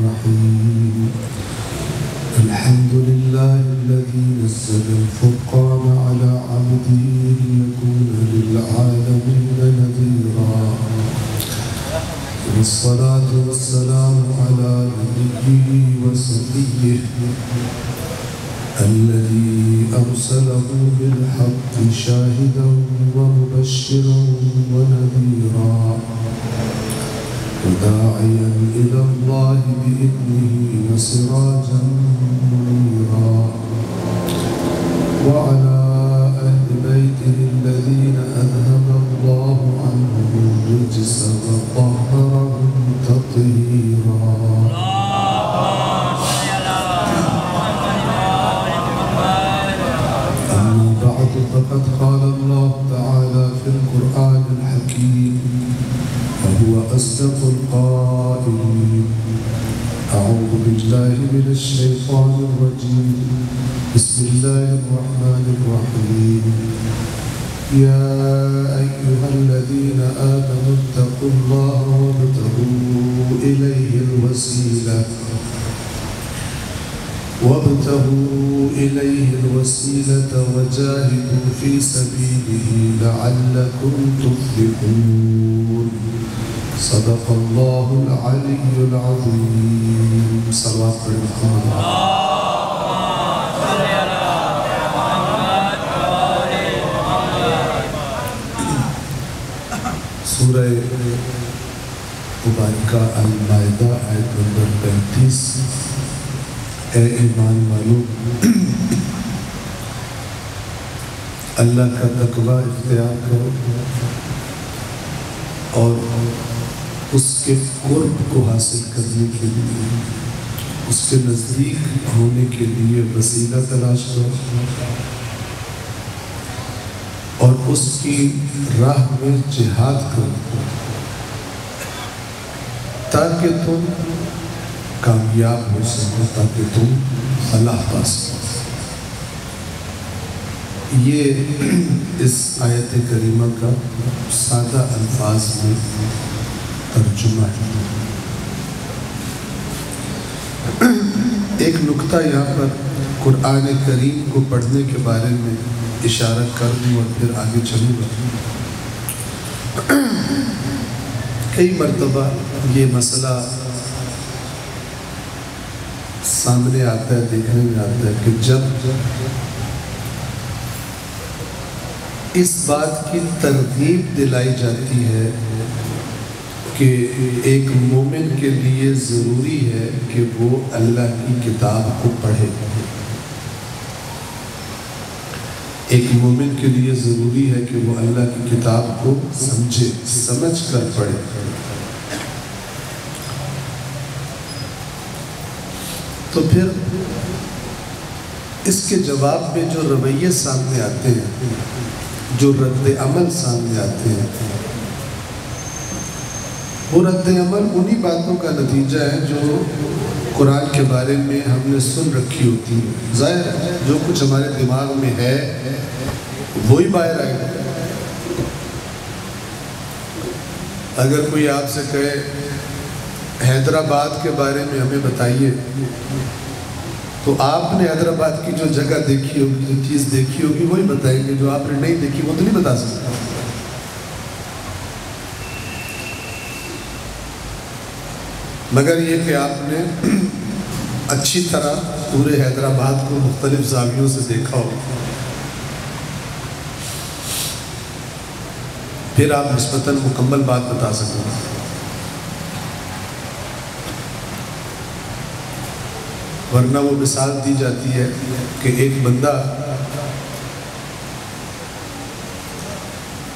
الرحيم الحمد لله الذي نزل الفرقان على عبده ليكون للعالمين نذيرا والصلاة والسلام على نبيه وصفيه الذي أرسله بالحق شاهدا ومبشرا ونذيرا وداعيا إلى الله بإذنه وسراجا منيرا وعلى أهل بيته الذين أذهب الله عنهم الرجس وطهرهم تطهيرا أما بعد فقد قال الله تعالى في القرآن الحكيم وهو أصدق القائلين أعوذ بالله من الشيطان الرجيم بسم الله الرحمن الرحيم يا أيها الذين آمنوا اتقوا الله وابتغوا إليه الوسيلة وجاهدوا في سبيله لعلكم تفلحون صدق الله العلي العظيم صلوات الله سورہ مبارکہ المائدہ آیت نمبر 35 اے ایمان والو اللہ کا تقوی اختیار کرو اور اس کے قرب کو حاصل کرنے کے لیے اس کے نزدیک ہونے کے لیے وسیلہ تلاش کرو اور اس کی راہ میں جہاد کرو تاکہ تم کامیاب ہو سکو تاکہ تم فلاح پا سکو یہ اس آیت کریمہ کا سادہ الفاظ میں ترجمہ ہے ایک نکتہ یہاں پر قرآن کریم کو پڑھنے کے بارے میں اشارہ کر دوں اور پھر آگے چلوں گا کئی مرتبہ یہ مسئلہ سامنے آتا ہے دیکھنے میں آتا ہے کہ جب اس بات کی ترغیب دلائی جاتی ہے کہ ایک مومن کے لیے ضروری ہے کہ وہ اللہ کی کتاب کو پڑھے ایک مومن کے لیے ضروری ہے کہ وہ اللہ کی کتاب کو سمجھے سمجھ کر پڑھے تو پھر اس کے جواب میں جو رویے سامنے آتے ہیں جو رد عمل سامنے آتے ہیں وہ رد عمل انہی باتوں کا نتیجہ ہے جو قرآن کے بارے میں ہم نے سن رکھی ہوتی ہے ظاہر ہے جو کچھ ہمارے دماغ میں ہے وہی باہر آئے گا اگر کوئی آپ سے کہے حیدرآباد کے بارے میں ہمیں بتائیے تو آپ نے حیدرآباد کی جو جگہ دیکھی ہوگی جو چیز دیکھی ہوگی وہی بتائیں گے جو آپ نے نہیں دیکھی وہ تو نہیں بتا سکتا مگر یہ کہ آپ نے اچھی طرح پورے حیدرآباد کو مختلف زاویوں سے دیکھا ہو پھر آپ نسبتاً مکمل بات بتا سکیں گے ورنہ وہ مثال دی جاتی ہے کہ ایک بندہ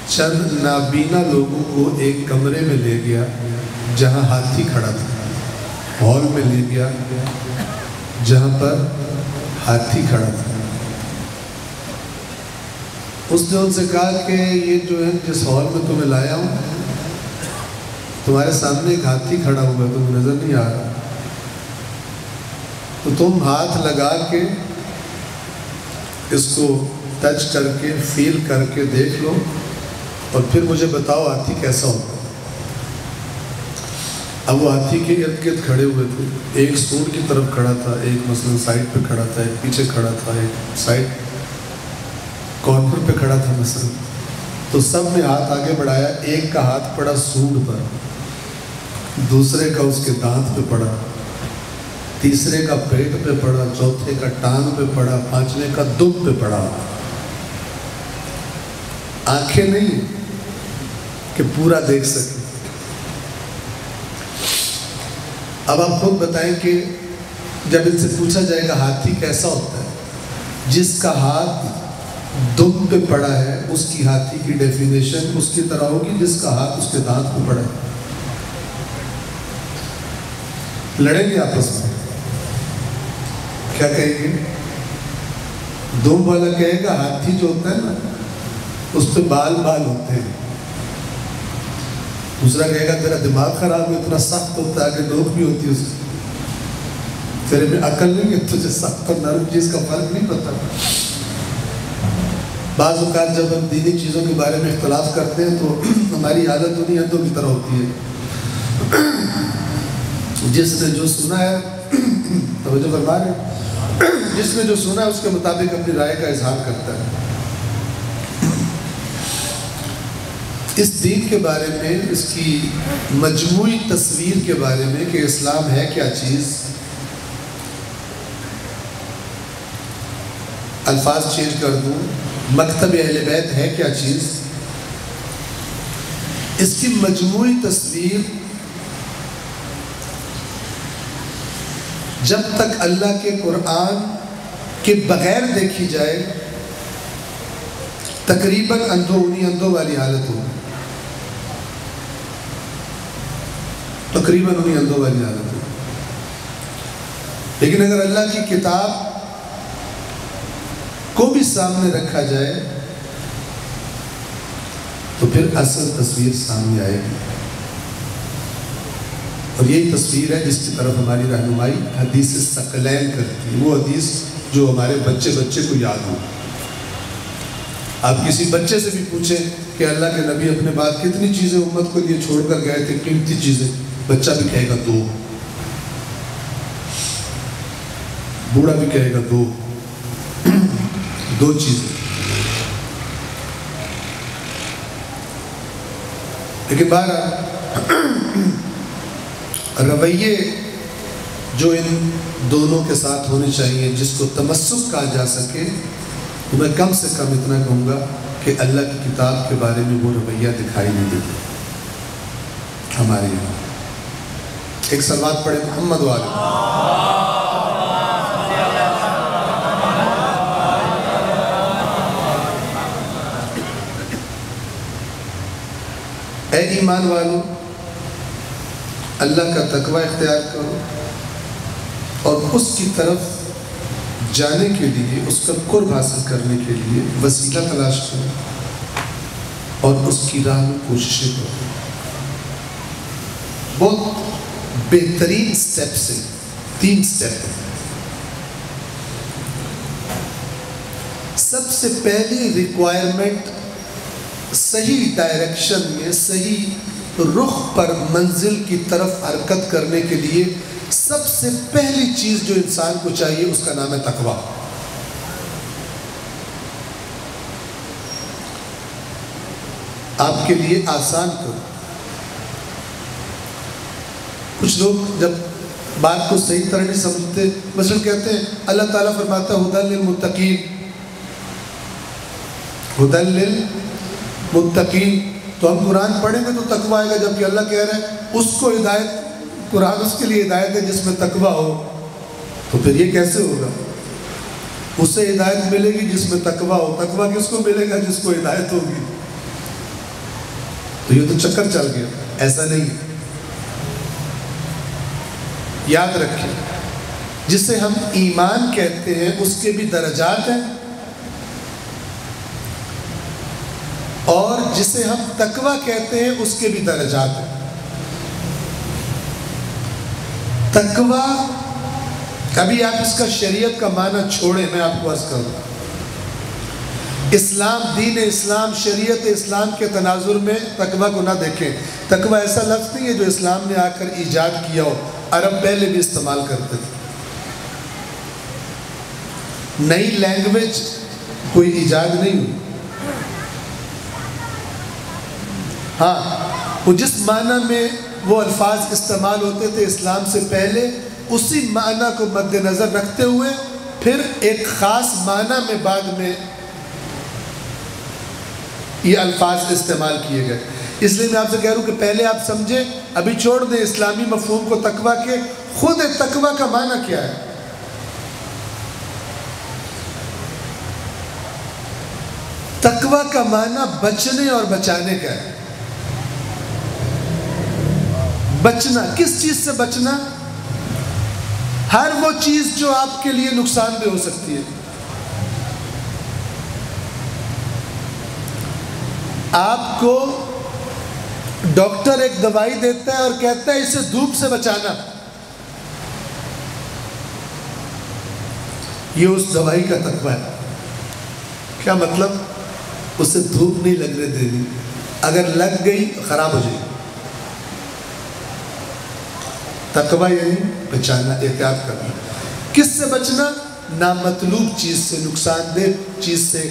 چند نابینا لوگوں کو ایک کمرے میں لے گیا جہاں ہاتھی کھڑا تھا ہال میں لے گیا جہاں پر ہاتھی کھڑا تھا اس نے ان سے کہا کہ یہ جو ہے جس ہال میں تمہیں لایا ہوں تمہارے سامنے ایک ہاتھی کھڑا ہوا تمہیں نظر نہیں آ رہا تو تم ہاتھ لگا کے اس کو ٹچ کر کے فیل کر کے دیکھ لو اور پھر مجھے بتاؤ ہاتھی کیسا ہوگا اب وہ ہاتھی کے ارد گرد کھڑے ہوئے تھے، ایک سور کی طرف کھڑا تھا، ایک مثلا سائڈ پہ کھڑا تھا، ایک پیچھے کھڑا تھا، ایک سائڈ کارنر پہ کھڑا تھا مثلا. تو سب نے ہاتھ آگے بڑھایا، ایک کا ہاتھ پڑا سونڈ پر، دوسرے کا اس کے دانت پہ پڑا، تیسرے کا پیٹ پہ پڑا، چوتھے کا ٹانگ پہ پڑا، پانچویں کا دم پہ پڑا. آنکھیں نہیں کہ پورا دیکھ سکیں. اب آپ خود بتائیں کہ جب ان سے پوچھا جائے گا ہاتھی کیسا ہوتا ہے، جس کا ہاتھ دم پہ پڑا ہے اس کی ہاتھی کی ڈیفینیشن اس کی طرح ہوگی جس کا ہاتھ اس کے دانت پہ پڑا ہے. لڑیں گے آپس میں، کیا کہیں گے؟ دم والا کہے گا ہاتھی جو ہوتا ہے نا اس پہ بال ہوتے ہیں. دوسرا کہے گا تیرا دماغ خراب ہے، اتنا سخت ہوتا ہے کہ نوک بھی ہوتی ہے اس کی. تیرے میں عقل نہیں ہے، تجھے سخت اور نرم چیز کا فرق نہیں پتا. بعض اوقات جب ہم دینی چیزوں کے بارے میں اختلاف کرتے ہیں تو ہماری عادت انہیں ہندوں کی طرح ہوتی ہے. جس نے جو سنا ہے توجہ فرما رہے ہیں، جس نے جو سنا ہے اس کے مطابق اپنی رائے کا اظہار کرتا ہے. اس دین کے بارے میں، اس کی مجموعی تصویر کے بارے میں کہ اسلام ہے کیا چیز، الفاظ چینج کر دوں، مکتب اہل بیت ہے کیا چیز، اس کی مجموعی تصویر جب تک اللہ کے قرآن کے بغیر دیکھی جائے تقریباً اندھوں والی حالت ہو، تقریباً انہی اندھوں والی حالت ہو. لیکن اگر اللہ کی کتاب کو بھی سامنے رکھا جائے تو پھر اصل تصویر سامنے آئے گی. اور یہی تصویر ہے جس کی طرف ہماری رہنمائی حدیث ثقلین کرتی ہے، وہ حدیث جو ہمارے بچے کو یاد ہو. آپ کسی بچے سے بھی پوچھیں کہ اللہ کے نبی اپنے بعد کتنی چیزیں امت کو لیے چھوڑ کر گئے تھے، قیمتی چیزیں، بچہ بھی کہے گا 2، بوڑھا بھی کہے گا 2 چیزیں. لیکن بہرحال رویے جو ان دونوں کے ساتھ ہونے چاہیے، جس کو تمسک کہا جا سکے، تو میں کم سے کم اتنا کہوں گا کہ اللہ کی کتاب کے بارے میں وہ رویہ دکھائی نہیں دیتا ہمارے یہاں. ایک صلوات پڑھے محمد والے. اے ایمان والو، اللہ کا تقوی اختیار کرو اور اس کی طرف جانے کے لیے، اس کا قرب حاصل کرنے کے لیے وسیلہ تلاش کرو اور اس کی راہ میں کوششیں کرو. بہت بہترین سٹیپ سے 3 سٹیپ. سب سے پہلی ریکوائرمنٹ صحیح ڈائریکشن میں، صحیح رخ پر منزل کی طرف حرکت کرنے کے لیے سب سے پہلی چیز جو انسان کو چاہیے اس کا نام ہے تقوی. آپ کے لیے آسان کرو. کچھ لوگ جب بات کو صحیح طرح نہیں سمجھتے، مثلا کہتے ہیں اللہ تعالیٰ فرماتا ہے ھدی للمتقین، ھدی للمتقین، تو ہم قرآن پڑھیں گے تو تقوی آئے گا، جبکہ اللہ کہہ رہے ہیں اس کو ہدایت، قرآن اس کے لیے ہدایت ہے جس میں تقوی ہو. تو پھر یہ کیسے ہوگا؟ اسے ہدایت ملے گی جس میں تقوی ہو. تقوی کس کو ملے گا؟ جس کو ہدایت ہوگی. تو یہ تو چکر چل گیا. ایسا نہیں. یاد رکھیں، جسے ہم ایمان کہتے ہیں اس کے بھی درجات ہیں، اور جسے ہم تقوی کہتے ہیں اس کے بھی درجات ہیں. تقوی، ابھی آپ اس کا شریعت کا معنی چھوڑیں، میں آپ کو عرض کروں. اسلام، دین اسلام، شریعت اسلام کے تناظر میں تقوی کو نہ دیکھیں۔ تقوی ایسا لفظ نہیں ہے جو اسلام نے آ کر ایجاد کیا ہو، عرب پہلے بھی استعمال کرتے تھے۔ نئی لینگویج کوئی ایجاد نہیں ہوئی۔ ہاں، وہ جس معنی میں وہ الفاظ استعمال ہوتے تھے اسلام سے پہلے، اسی معنی کو مد نظر رکھتے ہوئے پھر ایک خاص معنی میں بعد میں یہ الفاظ استعمال کیے گئے۔ اس لیے میں آپ سے کہہ رہا ہوں کہ پہلے آپ سمجھیں، ابھی چھوڑ دیں اسلامی مفہوم کو تقوی کے، خود تقوی کا معنی کیا ہے؟ تقوی کا معنی بچنے اور بچانے کا ہے۔ بچنا، کس چیز سے بچنا؟ ہر وہ چیز جو آپ کے لیے نقصان دہ ہو سکتی ہے۔ آپ کو ڈاکٹر ایک دوائی دیتا ہے اور کہتا ہے اسے دھوپ سے بچانا، یہ اس دوائی کا تقوی ہے۔ کیا مطلب؟ اسے دھوپ نہیں لگنے دینی، اگر لگ گئی خراب ہو جائے گی۔ تقوی یعنی بچانا، احتیاط کرنا۔ کس سے بچنا؟ نامطلوب چیز سے، نقصان دہ چیز سے،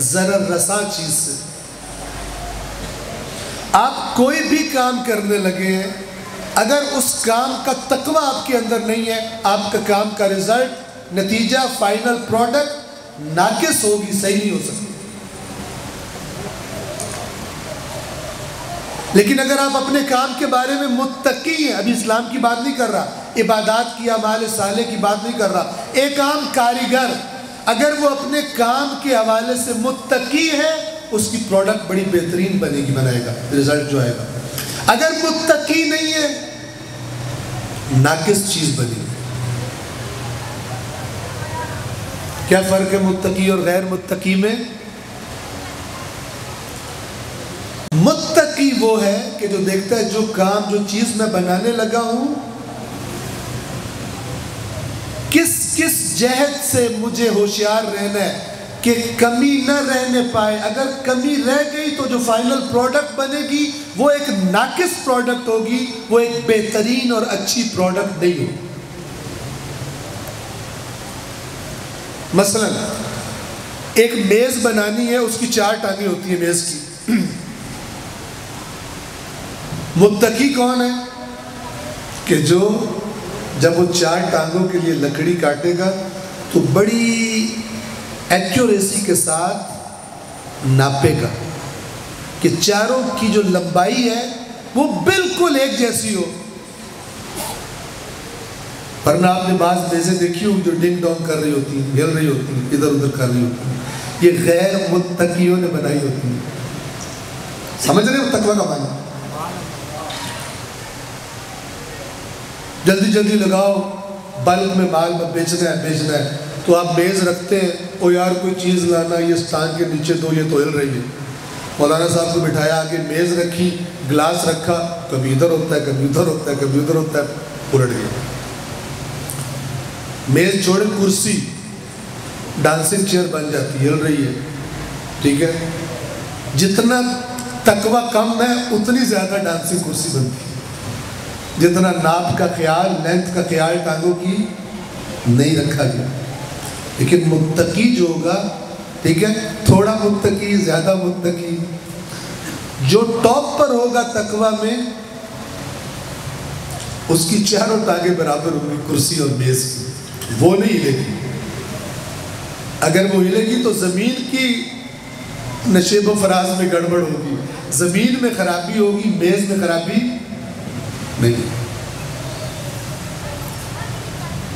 ضرر رساں چیز سے۔ آپ کوئی بھی کام کرنے لگے ہیں، اگر اس کام کا تقوی آپ کے اندر نہیں ہے، آپ کا کام کا رزلٹ، نتیجہ، فائنل پروڈکٹ ناقص ہوگی، صحیح نہیں ہو سکتی۔ لیکن اگر آپ اپنے کام کے بارے میں متقی ہیں، ابھی اسلام کی بات نہیں کر رہا، عبادات کی، اعمال صالح کی بات نہیں کر رہا، ایک عام کاریگر اگر وہ اپنے کام کے حوالے سے متقی ہے، اس کی پروڈکٹ بڑی بہترین بنائے گا، رزلٹ جو آئے گا۔ اگر متقی نہیں ہے، ناقص چیز بنے گی۔ کیا فرق ہے متقی اور غیر متقی میں؟ متقی وہ ہے کہ جو دیکھتا ہے جو کام، جو چیز میں بنانے لگا ہوں، کس جہت سے مجھے ہوشیار رہنا ہے کہ کمی نہ رہنے پائے۔ اگر کمی رہ گئی تو جو فائنل پروڈکٹ بنے گی وہ ایک ناقص پروڈکٹ ہوگی، وہ ایک بہترین اور اچھی پروڈکٹ نہیں ہوگی۔ مثلا ایک میز بنانی ہے، اس کی 4 ٹانگیں ہوتی ہیں میز کی۔ متقی کون ہے؟ کہ جو جب وہ 4 ٹانگوں کے لیے لکڑی کاٹے گا تو بڑی ایکیوریسی کے ساتھ ناپے گا کہ چاروں کی جو لمبائی ہے وہ بالکل ایک جیسی ہو۔ ورنہ آپ نے بعض میزیں دیکھی ہوں جو ڈنگ ڈونگ کر رہی ہوتی ہیں، ہل رہی ہوتی ہیں، ادھر ادھر کر رہی ہوتی ہیں، یہ غیر متقیوں نے بنائی ہوتی ہیں۔ سمجھ رہے ہو تقویٰ کا معنی؟ جلدی جلدی لگاؤ، بلک میں مال بیچنا ہے تو آپ میز رکھتے ہیں، او یار کوئی چیز لانا، یہ سٹان کے نیچے دو، یہ تو ہل رہی ہے۔ مولانا صاحب کو بٹھایا، آگے میز رکھی، گلاس رکھا، کبھی ادھر ہوتا ہے، کبھی ادھر ہوتا ہے، کبھی ادھر ہوتا ہے، الٹ گیا۔ میز چھوڑے، کرسی ڈانسنگ چیئر بن جاتی، ہل رہی ہے، ٹھیک ہے۔ جتنا تقویٰ کم ہے اتنی زیادہ ڈانسنگ کرسی بنتی ہے۔ جتنا ناپ کا خیال، لینتھ کا خیال ٹانگوں کی نہیں رکھا گیا۔ لیکن متقی جو ہوگا، ٹھیک ہے، تھوڑا متقی، زیادہ متقی، جو ٹاپ پر ہوگا تقویٰ میں، اس کی 4 ٹانگیں برابر ہوں گی کرسی اور میز کی، وہ نہیں ہلے گی۔ اگر وہ ہلے گی تو زمین کی نشیب و فراز میں گڑبڑ ہوگی، زمین میں خرابی ہوگی، میز میں خرابی نہیں۔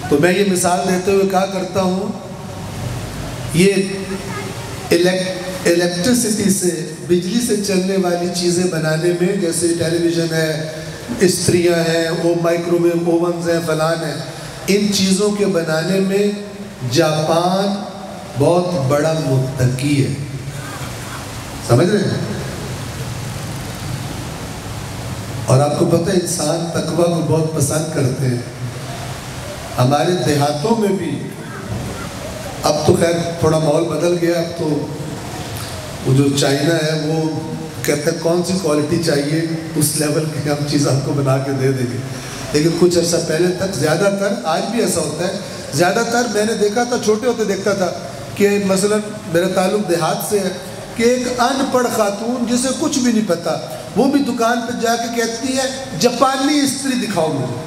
تو میں یہ مثال دیتے ہوئے کہا کرتا ہوں، یہ الیکٹریسٹی سے، بجلی سے چلنے والی چیزیں بنانے میں، جیسے ٹیلی ویژن ہے، استریاں ہیں، وہ مائکرو ویو اوونز ہیں، فلان ہیں، ان چیزوں کے بنانے میں جاپان بہت بڑا متقی ہے۔ سمجھ رہے ہیں؟ اور آپ کو پتہ ہے انسان تقویٰ کو بہت پسند کرتے ہیں۔ ہمارے دیہاتوں میں بھی، اب تو خیر تھوڑا ماحول بدل گیا، اب تو وہ جو چائنا ہے وہ کہتا ہے کون سی کوالٹی چاہیے اس لیول کی ہم چیز آپ کو بنا کے دے دیں گے. لیکن کچھ عرصہ پہلے تک زیادہ تر، آج بھی ایسا ہوتا ہے، زیادہ تر میں نے دیکھا تھا، چھوٹے ہوتے دیکھتا تھا کہ مثلا میرا تعلق دیہات سے ہے کہ ایک ان پڑھ خاتون جسے کچھ بھی نہیں پتا، وہ بھی دکان پہ جا کے کہتی ہے جاپانی استری دکھاؤ مجھے.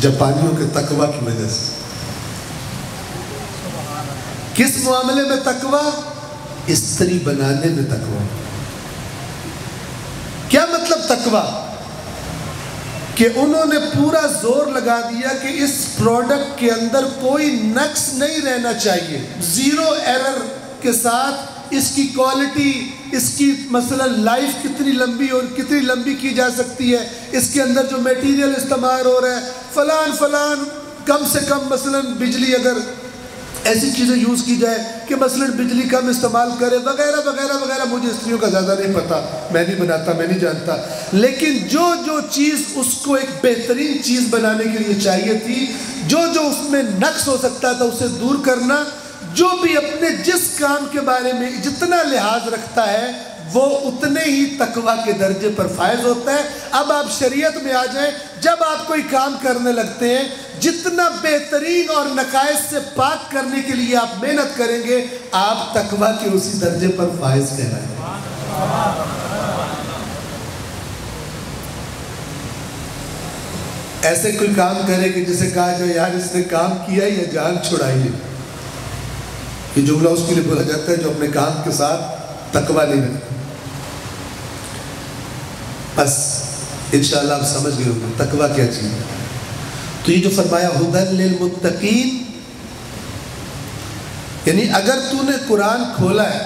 جاپانیوں کے تقوی کی وجہ سے. کس معاملے میں تقوی؟ استری بنانے میں تقوی. کیا مطلب تقوی؟ کہ انہوں نے پورا زور لگا دیا کہ اس پروڈکٹ کے اندر کوئی نقص نہیں رہنا چاہیے، زیرو ایرر کے ساتھ اس کی کوالٹی، اس کی مثلا لائف کتنی لمبی اور کتنی لمبی کی جا سکتی ہے، اس کے اندر جو میٹیریل استعمال ہو رہا ہے فلان کم سے کم مثلا بجلی، اگر ایسی چیزیں یوز کی جائے کہ مثلا بجلی کم استعمال کرے وغیرہ وغیرہ وغیرہ. مجھے استریوں کا زیادہ نہیں پتا، میں نہیں بناتا، میں نہیں جانتا، لیکن جو چیز اس کو ایک بہترین چیز بنانے کے لیے چاہیے تھی، جو اس میں نقص ہو سکتا تھا اسے دور کرنا. جو بھی اپنے جس کام کے بارے میں جتنا لحاظ رکھتا ہے وہ اتنے ہی تقوی کے درجے پر فائز ہوتا ہے. اب آپ شریعت میں آ جائیں، جب آپ کوئی کام کرنے لگتے ہیں جتنا بہترین اور نقائص سے پاک کرنے کے لیے آپ محنت کریں گے، آپ تقوی کے اسی درجے پر فائز کہلائیں گے. ایسے کوئی کام کرے کہ جسے کہا جائے یار اس نے کام کیا یا جان چھڑائی ہے، یہ جملہ اس کے لیے بولا جاتا ہے جو اپنے کام کے ساتھ تقوی نہیں رکھتا. بس انشاءاللہ آپ سمجھ گئے ہوں گے تقوی کیا چیز ہے. تو یہ جو فرمایا ہدی للمتقین، یعنی اگر تو نے قرآن کھولا ہے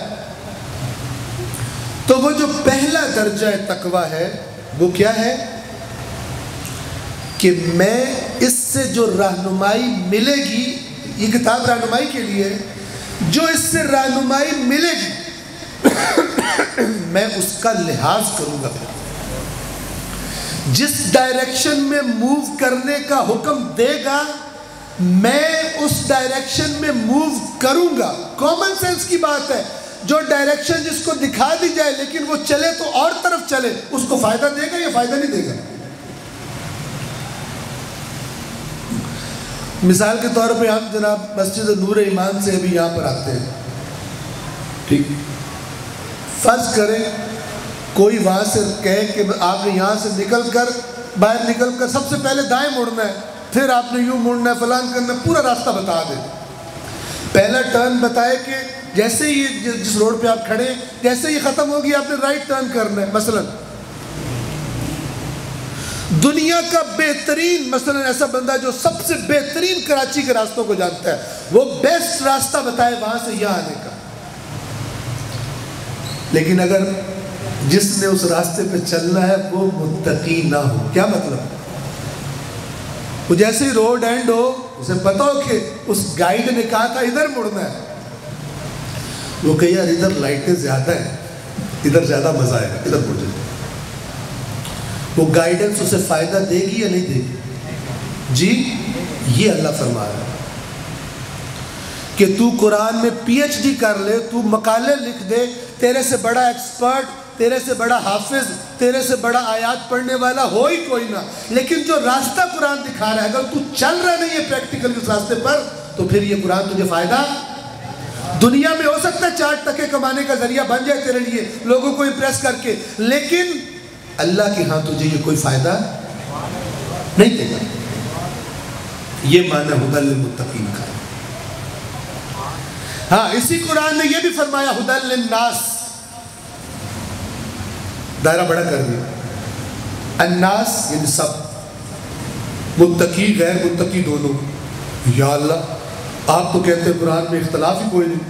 تو وہ جو پہلا درجہ تقوی ہے وہ کیا ہے کہ میں اس سے جو رہنمائی ملے گی، یہ کتاب رہنمائی کے لیے ہے، جو اس سے رہنمائی ملے گی میں اس کا لحاظ کروں گا. جس ڈائریکشن میں موو کرنے کا حکم دے گا میں اس ڈائریکشن میں موو کروں گا. کامن سینس کی بات ہے، جو ڈائریکشن جس کو دکھا دی جائے لیکن وہ چلے تو اور طرف چلے، اس کو فائدہ دے گا یا فائدہ نہیں دے گا؟ مثال کے طور پہ ہم جناب مسجد نور ایمان سے ابھی یہاں پر آتے ہیں، ٹھیک، فرض کریں کوئی وہاں سے کہے کہ آپ نے یہاں سے باہر نکل کر سب سے پہلے دائیں مڑنا ہے، پھر آپ نے یوں مڑنا ہے، فلان کرنا ہے، پورا راستہ بتا دے. پہلا ٹرن بتائے کہ جیسے ہی جس روڈ پہ آپ کھڑے جیسے ہی ختم ہوگی آپ نے رائٹ ٹرن کرنا ہے. مثلا دنیا کا بہترین مثلا ایسا بندہ جو سب سے بہترین کراچی کے راستوں کو جانتا ہے، وہ بیسٹ راستہ بتائے وہاں سے یہاں آنے کا، لیکن اگر جس نے اس راستے پہ چلنا ہے وہ متقی نہ ہو، کیا مطلب؟ وہ جیسے ہی روڈ اینڈ ہو اسے پتا ہو کہ اس گائیڈ نے کہا تھا ادھر مڑنا ہے، وہ کہ یار ادھر لائٹیں زیادہ ہیں، ادھر زیادہ مزہ آئے گا، ادھر مڑ جائے. وہ گائیڈنس اسے فائدہ دے گی یا نہیں دے گی؟ جی، یہ اللہ فرما رہا ہے کہ تو قرآن میں پی ایچ ڈی کر لے، تو مقالے لکھ دے، تیرے سے بڑا ایکسپرٹ، تیرے سے بڑا حافظ، تیرے سے بڑا آیات پڑھنے والا ہو ہی کوئی نہ، لیکن جو راستہ قرآن دکھا رہا ہے اگر تو چل رہا نہیں ہے پریکٹیکل اس راستے پر تو پھر یہ قرآن تجھے فائدہ دنیا میں ہو سکتا ہے 4 ٹکے کمانے کا ذریعہ بن جائے تیرے لیے لوگوں کو امپریس کر کے، لیکن اللہ کے ہاں تجھے یہ کوئی فائدہ نہیں دے گا. یہ معنی ہدی للمتقین کا. ہاں اسی قرآن نے یہ بھی فرمایا ہدی للناس، دائرہ بڑا کر دیا، الناس یعنی سب، متقی غیر متقی دونوں. یا اللہ آپ تو کہتے ہیں قرآن میں اختلاف ہی کوئی نہیں،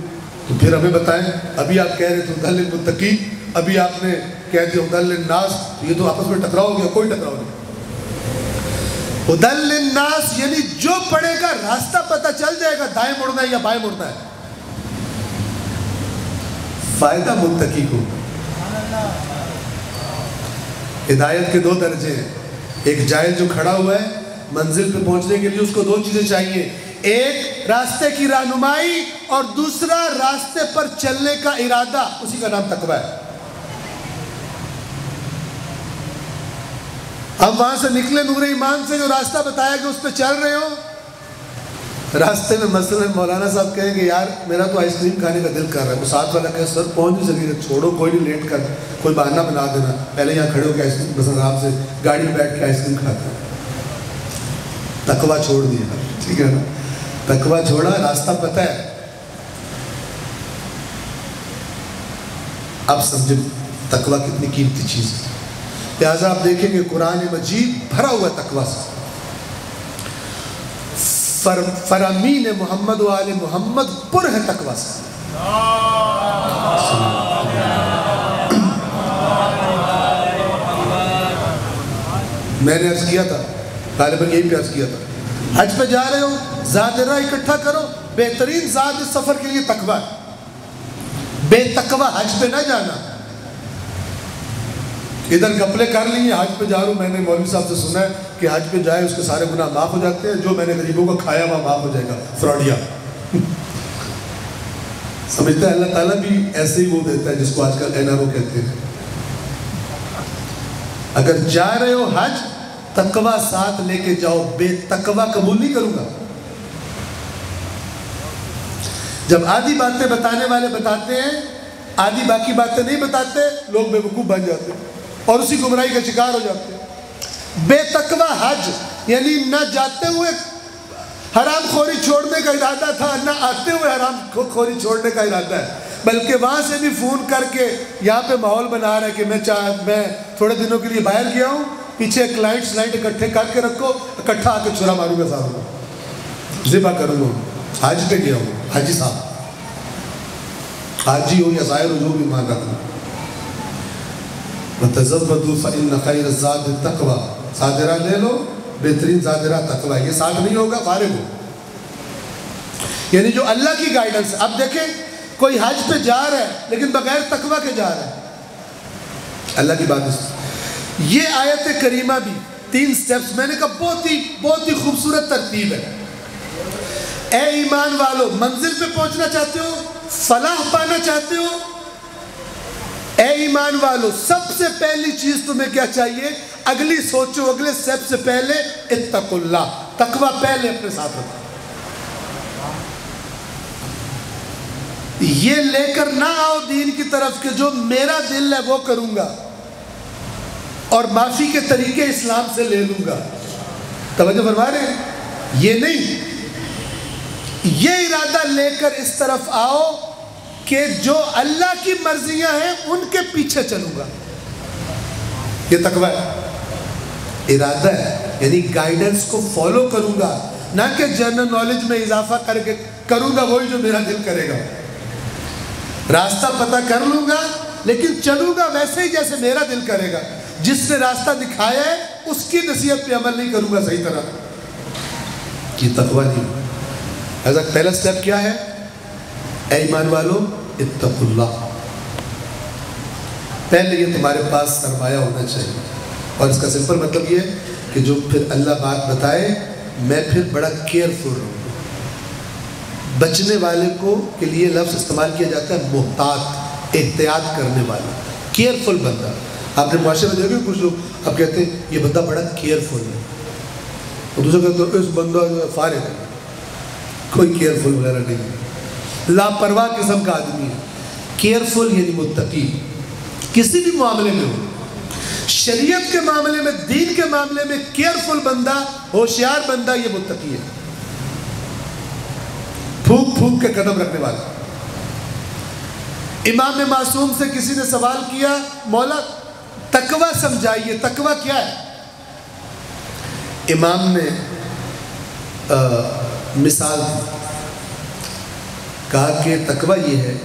تو پھر ہمیں بتائیں، ابھی آپ کہہ رہے تھے ہدی للمتقین، ابھی آپ نے کہہ دیا ہدی للناس، یہ تو آپس میں ٹکراؤ ہو گیا، کوئی ٹکراؤ نہیں. ہدی للناس یعنی جو پڑھے گا راستہ پتہ چل جائے گا، دائیں مڑنا ہے یا بائیں مڑنا ہے، فائدہ متقی کو. ہدایت کے 2 درجے ہیں، ایک جاہل جو کھڑا ہوا ہے منزل پہ پہنچنے کے لیے اس کو 2 چیزیں چاہیے، ایک راستے کی رہنمائی اور دوسرا راستے پر چلنے کا ارادہ، اسی کا نام تقویٰ ہے۔ ہم وہاں سے نکلے نور ایمان سے، جو راستہ بتایا کہ اس پہ چل رہے ہو، راستے میں مثلا مولانا صاحب کہیں گے یار میرا تو آئس کریم کھانے کا دل کر رہا ہے، وہ ساتھ والا کہے سر پہنچ نہیں سکے، چھوڑو کوئی نہیں، لیٹ کر کوئی بہانہ بنا دینا، پہلے یہاں کھڑے ہو کے آئس کریم مثلا آپ سے گاڑی میں بیٹھ کے آئس کریم کھاتے ہیں۔ تقویٰ چھوڑ دیا، ٹھیک ہے نا، تقویٰ چھوڑا، راستہ پتہ ہے۔ اب سمجھیں تقویٰ کتنی قیمتی چیز ہے۔ لہٰذا آپ دیکھیں کہ قرآن مجید بھرا ہوا تقویٰ سے، فرامین محمد و آل محمد پر ہے تقویٰ سے۔ میں نے عرض کیا تھا، غالباً یہی پہ عرض کیا تھا، حج پہ جا رہے ہو زادرہ اکٹھا کرو، بہترین زاد اس سفر کے لیے تقویٰ ہے۔ بے تقویٰ حج پہ نہ جانا، ادھر گپلے کر لیے حج پہ جا رہا ہوں، میں نے مولوی صاحب سے سنا ہے کہ حج پہ جائے اس کے سارے گناہ معاف ہو جاتے ہیں، جو میں نے غریبوں کو کھایا وہ معاف ہو جائے گا، فراڈیا۔ سمجھتا ہے اللہ تعالیٰ بھی ایسے ہی وہ دیتا ہے جس کو آج کل NRO کہتے ہیں۔ اگر جا رہے ہو حج، تقویٰ ساتھ لے کے جاؤ، بے تقویٰ قبول نہیں کروں گا۔ جب آدھی باتیں بتانے والے بتاتے ہیں، آدھی باقی باتیں نہیں بتاتے، لوگ بے وقوف بن جاتے ہیں اور اسی گمراہی کا شکار ہو جاتے ہیں۔ بے تقویٰ حج یعنی نہ جاتے ہوئے حرام خوری چھوڑنے کا ارادہ تھا، نہ آتے ہوئے حرام خوری چھوڑنے کا ارادہ ہے، بلکہ وہاں سے بھی فون کر کے یہاں پہ ماحول بنا رہا ہے کہ میں تھوڑے دنوں کے لیے باہر گیا ہوں، پیچھے کلائنٹ اکٹھے کر کے رکھو، اکٹھا آ کے چھرا ماروں گا، صاحب ذبح کروں گا، حج پہ گیا ہوں، حاجی صاحب، حاجی ہو یا ظاہر ہو، جو بھی مان رکھنا۔ وَتَزَوَّدُوا فَإِنَّ خَيْرَ الزَّادِ التَّقْوَىٰ، زادرہ لے لو، بہترین زادرہ تقویٰ۔ یہ ساتھ نہیں ہوگا، فارغ ہو، یعنی جو اللہ کی گائیڈنس۔ اب دیکھیں کوئی حج پہ جا رہا ہے لیکن بغیر تقویٰ کے جا رہا ہے، اللہ کی بات ہے۔ یہ آیت کریمہ بھی 3 سٹیپس، میں نے کہا بہت ہی خوبصورت ترتیب ہے۔ اے ایمان والو، منزل پہ پہنچنا چاہتے ہو، فلاح پانا چاہتے ہو، اے ایمان والو سب سے پہلی چیز تمہیں کیا چاہیے؟ اگلی سوچو، اگلے سٹیپ سے پہلے اتقوا اللہ، تقویٰ پہلے اپنے ساتھ رکھو۔ یہ لے کر نہ آؤ دین کی طرف کہ جو میرا دل ہے وہ کروں گا اور معافی کے طریقے اسلام سے لے لوں گا۔ توجہ فرما رہے ہیں؟ یہ نہیں، یہ ارادہ لے کر اس طرف آؤ کہ جو اللہ کی مرضیاں ہیں ان کے پیچھے چلوں گا۔ یہ تقویٰ ہے، ارادہ ہے، یعنی گائیڈنس کو فالو کروں گا، نہ کہ جنرل نالج میں اضافہ کر کے کروں گا وہی جو میرا دل کرے گا۔ راستہ پتہ کر لوں گا لیکن چلوں گا ویسے ہی جیسے میرا دل کرے گا۔ جس نے راستہ دکھایا ہے اس کی نصیحت پہ عمل نہیں کروں گا صحیح طرح۔ یہ تقویٰ نہیں۔ ایسا پہلا سٹیپ کیا ہے؟ اے ایمان والو اتقوا اللہ، پہلے یہ تمہارے پاس سرمایہ ہونا چاہیے، اور اس کا سمپل مطلب یہ ہے کہ جو پھر اللہ بات بتائے میں پھر بڑا کیئرفل رہوں۔ بچنے والے کو کے لیے لفظ استعمال کیا جاتا ہے محتاط، احتیاط کرنے والا، کیئرفل بندہ۔ آپ نے معاشرے میں دیکھیں کچھ لوگ اب کہتے ہیں یہ بندہ بڑا کیئرفل ہے، اور دوسرا کہتے ہیں اس بندہ جو ہے فارغ ہے، کوئی کیئرفل وغیرہ نہیں ہے، لاپرواہ قسم کا آدمی ہے۔ کیئرفل یعنی متقی، کسی بھی معاملے میں ہو، شریعت کے معاملے میں، دین کے معاملے میں کیئرفل بندہ، ہوشیار بندہ، یہ متقی ہے، پھونک پھونک کے قدم رکھنے والا۔ امام معصوم سے کسی نے سوال کیا مولا تقویٰ سمجھائیے، تقویٰ کیا ہے؟ امام نے مثال دی، کہا کہ تقویٰ یہ ہے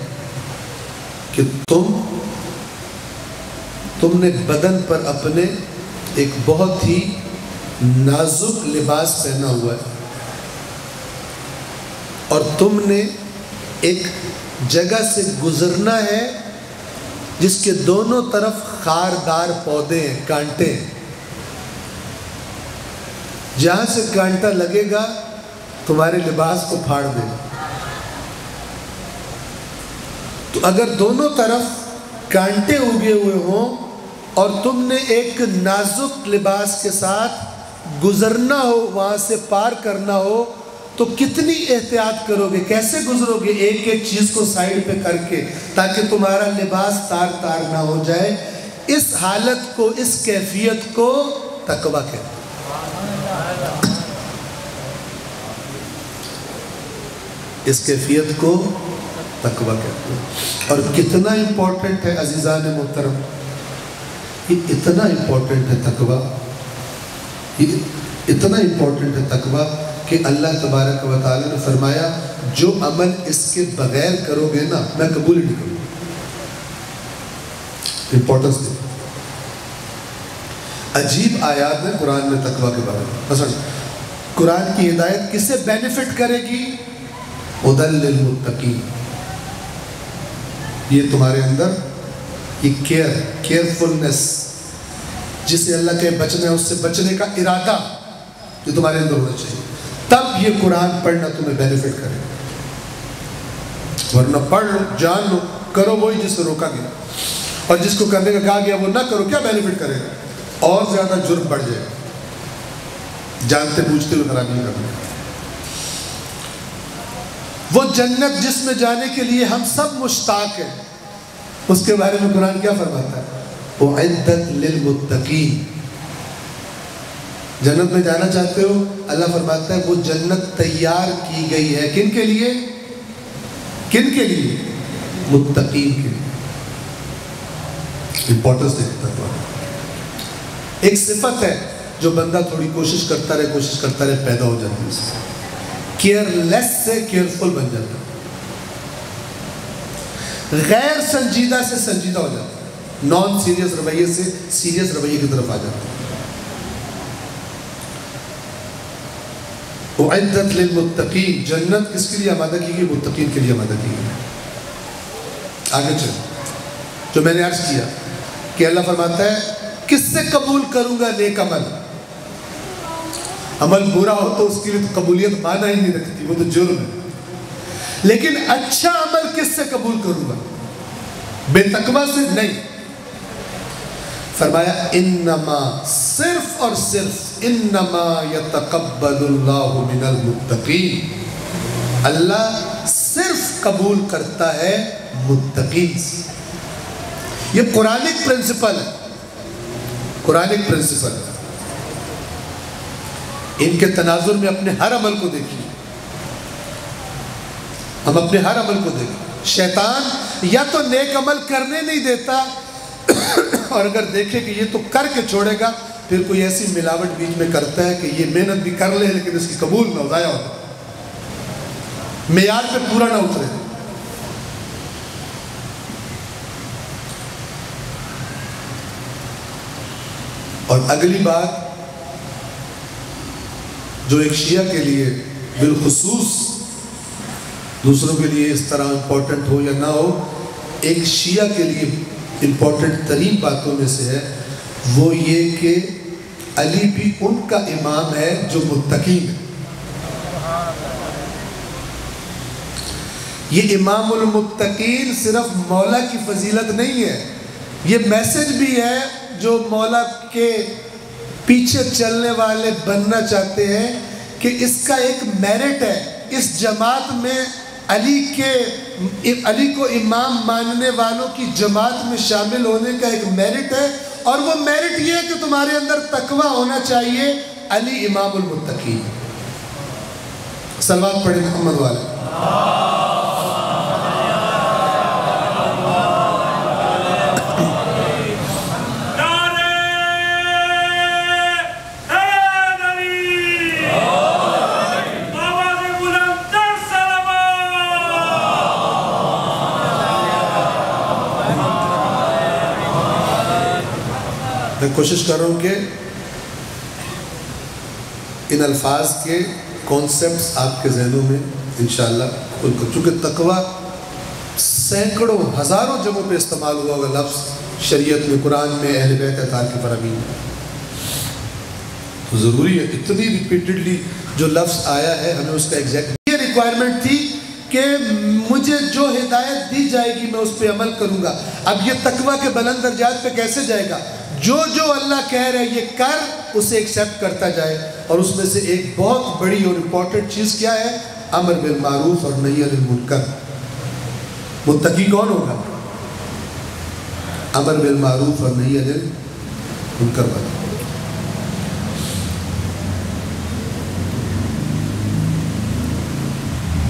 کہ تم نے بدن پر اپنے ایک بہت ہی نازک لباس پہنا ہوا ہے، اور تم نے ایک جگہ سے گزرنا ہے جس کے دونوں طرف خاردار پودے ہیں، کانٹے ہیں۔ جہاں سے کانٹا لگے گا تمہارے لباس کو پھاڑ دے. تو اگر دونوں طرف کانٹے اگے ہوئے ہوں اور تم نے ایک نازک لباس کے ساتھ گزرنا ہو، وہاں سے پار کرنا ہو، تو کتنی احتیاط کرو گے، کیسے گزرو گے ایک ایک چیز کو سائیڈ پہ کر کے تاکہ تمہارا لباس تار تار نہ ہو جائے. اس حالت کو، اس کیفیت کو تقویٰ کہتے ہیں. اس کیفیت کو تقویٰ کہتے ہیں. اور کتنا امپورٹنٹ ہے عزیزان محترم، یہ اتنا امپورٹنٹ ہے تقویٰ، یہ اتنا امپورٹنٹ ہے تقویٰ کہ اللہ تبارک و تعالی نے فرمایا جو عمل اس کے بغیر کرو گے نا میں قبول ہی نہیں کروں گا. امپورٹنس دے. عجیب آیات ہے قرآن میں تقویٰ کے بارے میں. مثلا قرآن کی ہدایت کسے بینیفٹ کرے گی؟ ہدی للمتقین. یہ تمہارے اندر یہ کیئرفلنس، جسے اللہ کے بچنا ہے اس سے بچنے کا ارادہ جو تمہارے اندر ہونا چاہیے، تب یہ قرآن پڑھنا تمہیں بینیفٹ کرے. ورنہ پڑھ لو، جان لو، کرو وہی جس سے روکا گیا، اور جس کو کرنے کا کہا گیا وہ نہ کرو، کیا بینیفٹ کرے گا؟ اور زیادہ جرم بڑھ جائے گا. جانتے بوجھتے ہوئے خرابی نہیں کرنا. وہ جنت جس میں جانے کے لیے ہم سب مشتاق ہیں، اس کے بارے میں قرآن کیا فرماتا ہے؟ اعدت للمتقین. جنت میں جانا چاہتے ہو، اللہ فرماتا ہے وہ جنت تیار کی گئی ہے. کن کے لیے؟ کن کے لیے؟ متقین کے لیے. امپورٹنس دیکھتا ہے. ایک صفت ہے جو بندہ تھوڑی کوشش کرتا رہے پیدا ہو جاتی ہے. کیئر لیس سے کیئرفل بن جاتا ہے. غیر سنجیدہ سے سنجیدہ ہو جاتا ہے. نان سیریس رویے سے سیریس رویے کی طرف آ جاتا ہے. اعدت للمتقین. جنت کس کے لیے آمادہ کی گئی؟ متقین کے لیے آمادہ کی گئی. آگے چلو، جو میں نے عرض کیا کہ اللہ فرماتا ہے کس سے قبول کروں گا نیک عمل؟ عمل برا ہو تو اس کے لیے تو قبولیت معنی ہی نہیں رکھتی، وہ تو جرم ہے. لیکن اچھا عمل کس سے قبول کروں گا؟ بے تقویٰ سے نہیں. فرمایا انما، صرف اور صرف انما یتقبل اللہ من المتقین. اللہ صرف قبول کرتا ہے متقین سے. یہ قرآنک پرنسپل ہے. قرآنک پرنسپل ہے. ان کے تناظر میں اپنے ہر عمل کو دیکھیے. ہم اپنے ہر عمل کو دیکھیں. شیطان یا تو نیک عمل کرنے نہیں دیتا، اور اگر دیکھے کہ یہ تو کر کے چھوڑے گا، پھر کوئی ایسی ملاوٹ بیچ میں کرتا ہے کہ یہ محنت بھی کر لے لیکن اس کی قبول نہ ہو، ضائع ہو جائے، معیار پہ پورا نہ اترے. اور اگلی بات جو ایک شیعہ کے لیے بالخصوص، دوسروں کے لیے اس طرح امپورٹنٹ ہو یا نہ ہو، ایک شیعہ کے لیے امپورٹنٹ ترین باتوں میں سے ہے وہ یہ کہ علی بھی ان کا امام ہے جو متقین ہے. یہ امام المتقین صرف مولا کی فضیلت نہیں ہے، یہ میسج بھی ہے جو مولا کے پیچھے چلنے والے بننا چاہتے ہیں کہ اس کا ایک میرٹ ہے. اس جماعت میں علی کو امام ماننے والوں کی جماعت میں شامل ہونے کا ایک میرٹ ہے، اور وہ میرٹ یہ ہے کہ تمہارے اندر تقویٰ ہونا چاہیے. علی امام المتقین. صلوات پڑھیں محمد والے. میں کوشش کر رہا ہوں کہ ان الفاظ کے کانسیپٹس آپ کے ذہنوں میں انشاءاللہ چونکہ تقویٰ سینکڑوں ہزاروں جگہوں پہ استعمال ہوا ہوگا لفظ شریعت میں، قرآن میں، اہل بیت اطہار کی فرامین میں، تو ضروری ہے اتنی ریپیٹڈلی جو لفظ آیا ہے ہمیں اس کا ایگزیکٹ یہ ریکوائرمنٹ تھی کہ مجھے جو ہدایت دی جائے گی میں اس پہ عمل کروں گا. اب یہ تقویٰ کے بلند درجات پہ کیسے جائے گا؟ جو اللہ کہہ رہے یہ کر، اسے ایکسیپٹ کرتا جائے. اور اس میں سے ایک بہت بڑی اور امپورٹنٹ چیز کیا ہے؟ امر بالمعروف اور نہی عن المنکر. متقی کون ہوگا؟ امر بالمعروف اور نہی عن المنکر والا.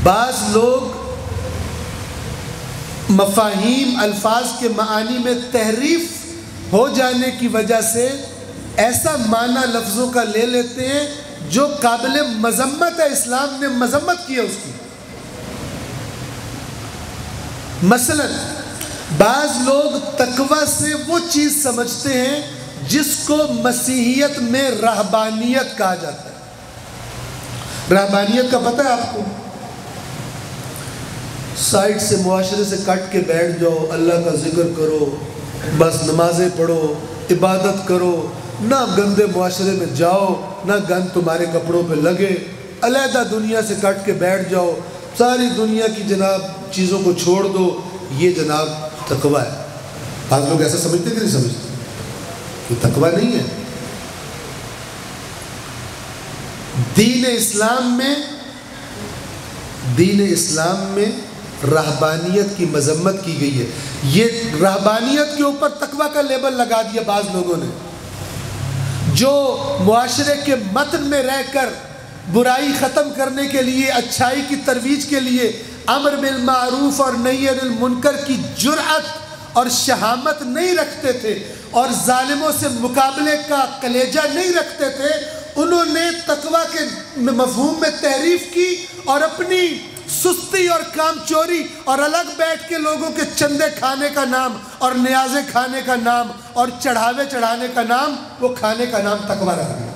بعض لوگ مفاہیم الفاظ کے معانی میں تحریف ہو جانے کی وجہ سے ایسا معنی لفظوں کا لے لیتے ہیں جو قابل مذمت ہے. اسلام نے مذمت کی ہے اس کی. مثلا بعض لوگ تقویٰ سے وہ چیز سمجھتے ہیں جس کو مسیحیت میں رہبانیت کہا جاتا ہے. رہبانیت کا پتہ ہے آپ کو؟ سائٹ سے معاشرے سے کٹ کے بیٹھ جاؤ، اللہ کا ذکر کرو، بس نمازیں پڑھو، عبادت کرو، نہ گندے معاشرے میں جاؤ، نہ گند تمہارے کپڑوں پہ لگے، علیحدہ دنیا سے کٹ کے بیٹھ جاؤ، ساری دنیا کی جناب چیزوں کو چھوڑ دو. یہ جناب تقویٰ ہے. بعض لوگ ایسا سمجھتے کہ نہیں سمجھتے؟ یہ تقویٰ نہیں ہے. دین اسلام میں رہبانیت کی مذمت کی گئی ہے. یہ رہبانیت کے اوپر تقویٰ کا لیبل لگا دیا بعض لوگوں نے، جو معاشرے کے متن میں رہ کر برائی ختم کرنے کے لیے، اچھائی کی ترویج کے لیے امر بالمعروف اور نہی عن المنکر کی جرأت اور شہامت نہیں رکھتے تھے اور ظالموں سے مقابلے کا کلیجہ نہیں رکھتے تھے. انہوں نے تقویٰ کے مفہوم میں تحریف کی اور اپنی سستی اور کام چوری اور الگ بیٹھ کے لوگوں کے چندے کھانے کا نام اور نیازیں کھانے کا نام اور چڑھاوے چڑھانے کا نام، وہ کھانے کا نام تقویٰ رکھ دیا.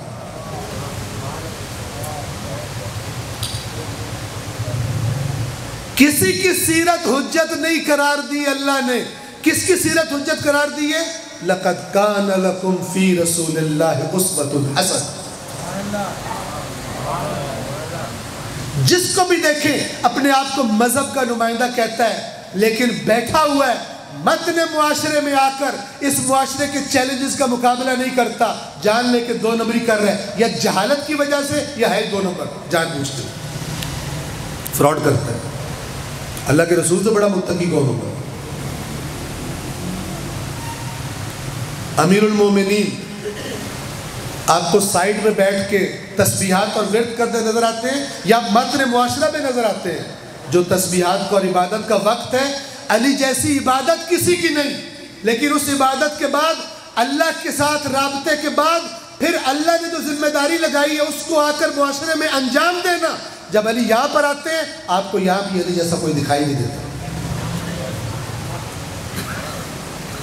کسی کی سیرت حجت نہیں قرار دی اللہ نے. کس کی سیرت حجت قرار دی ہے؟ لَقَدْ كَانَ لَكُمْ فِي رَسُولِ اللَّهِ أُسْوَةٌ حَسَنَةٌ. جس کو بھی دیکھیں اپنے آپ کو مذہب کا نمائندہ کہتا ہے، لیکن بیٹھا ہوا ہے متن معاشرے میں آ کر اس معاشرے کے چیلنجز کا مقابلہ نہیں کرتا، جان لے کے 2 نمبری کر رہے ہیں، یا جہالت کی وجہ سے یا ہے 2 نمبر، جان بوجھ کے فراڈ کرتا ہے. اللہ کے رسول سے بڑا متقی کون ہوگا؟ امیر المومنین آپ کو سائڈ میں بیٹھ کے تسبیحات اور ورد کرتے نظر آتے ہیں یا متن معاشرہ میں نظر آتے ہیں؟ جو تسبیحات کا اور عبادت کا وقت ہے، علی جیسی عبادت کسی کی نہیں، لیکن اس عبادت کے بعد اللہ کے ساتھ رابطے کے بعد پھر اللہ نے جو ذمہ داری لگائی ہے اس کو آ کر معاشرے میں انجام دینا. جب علی یہاں پر آتے ہیں آپ کو یہاں بھی علی جیسا کوئی دکھائی نہیں دیتا،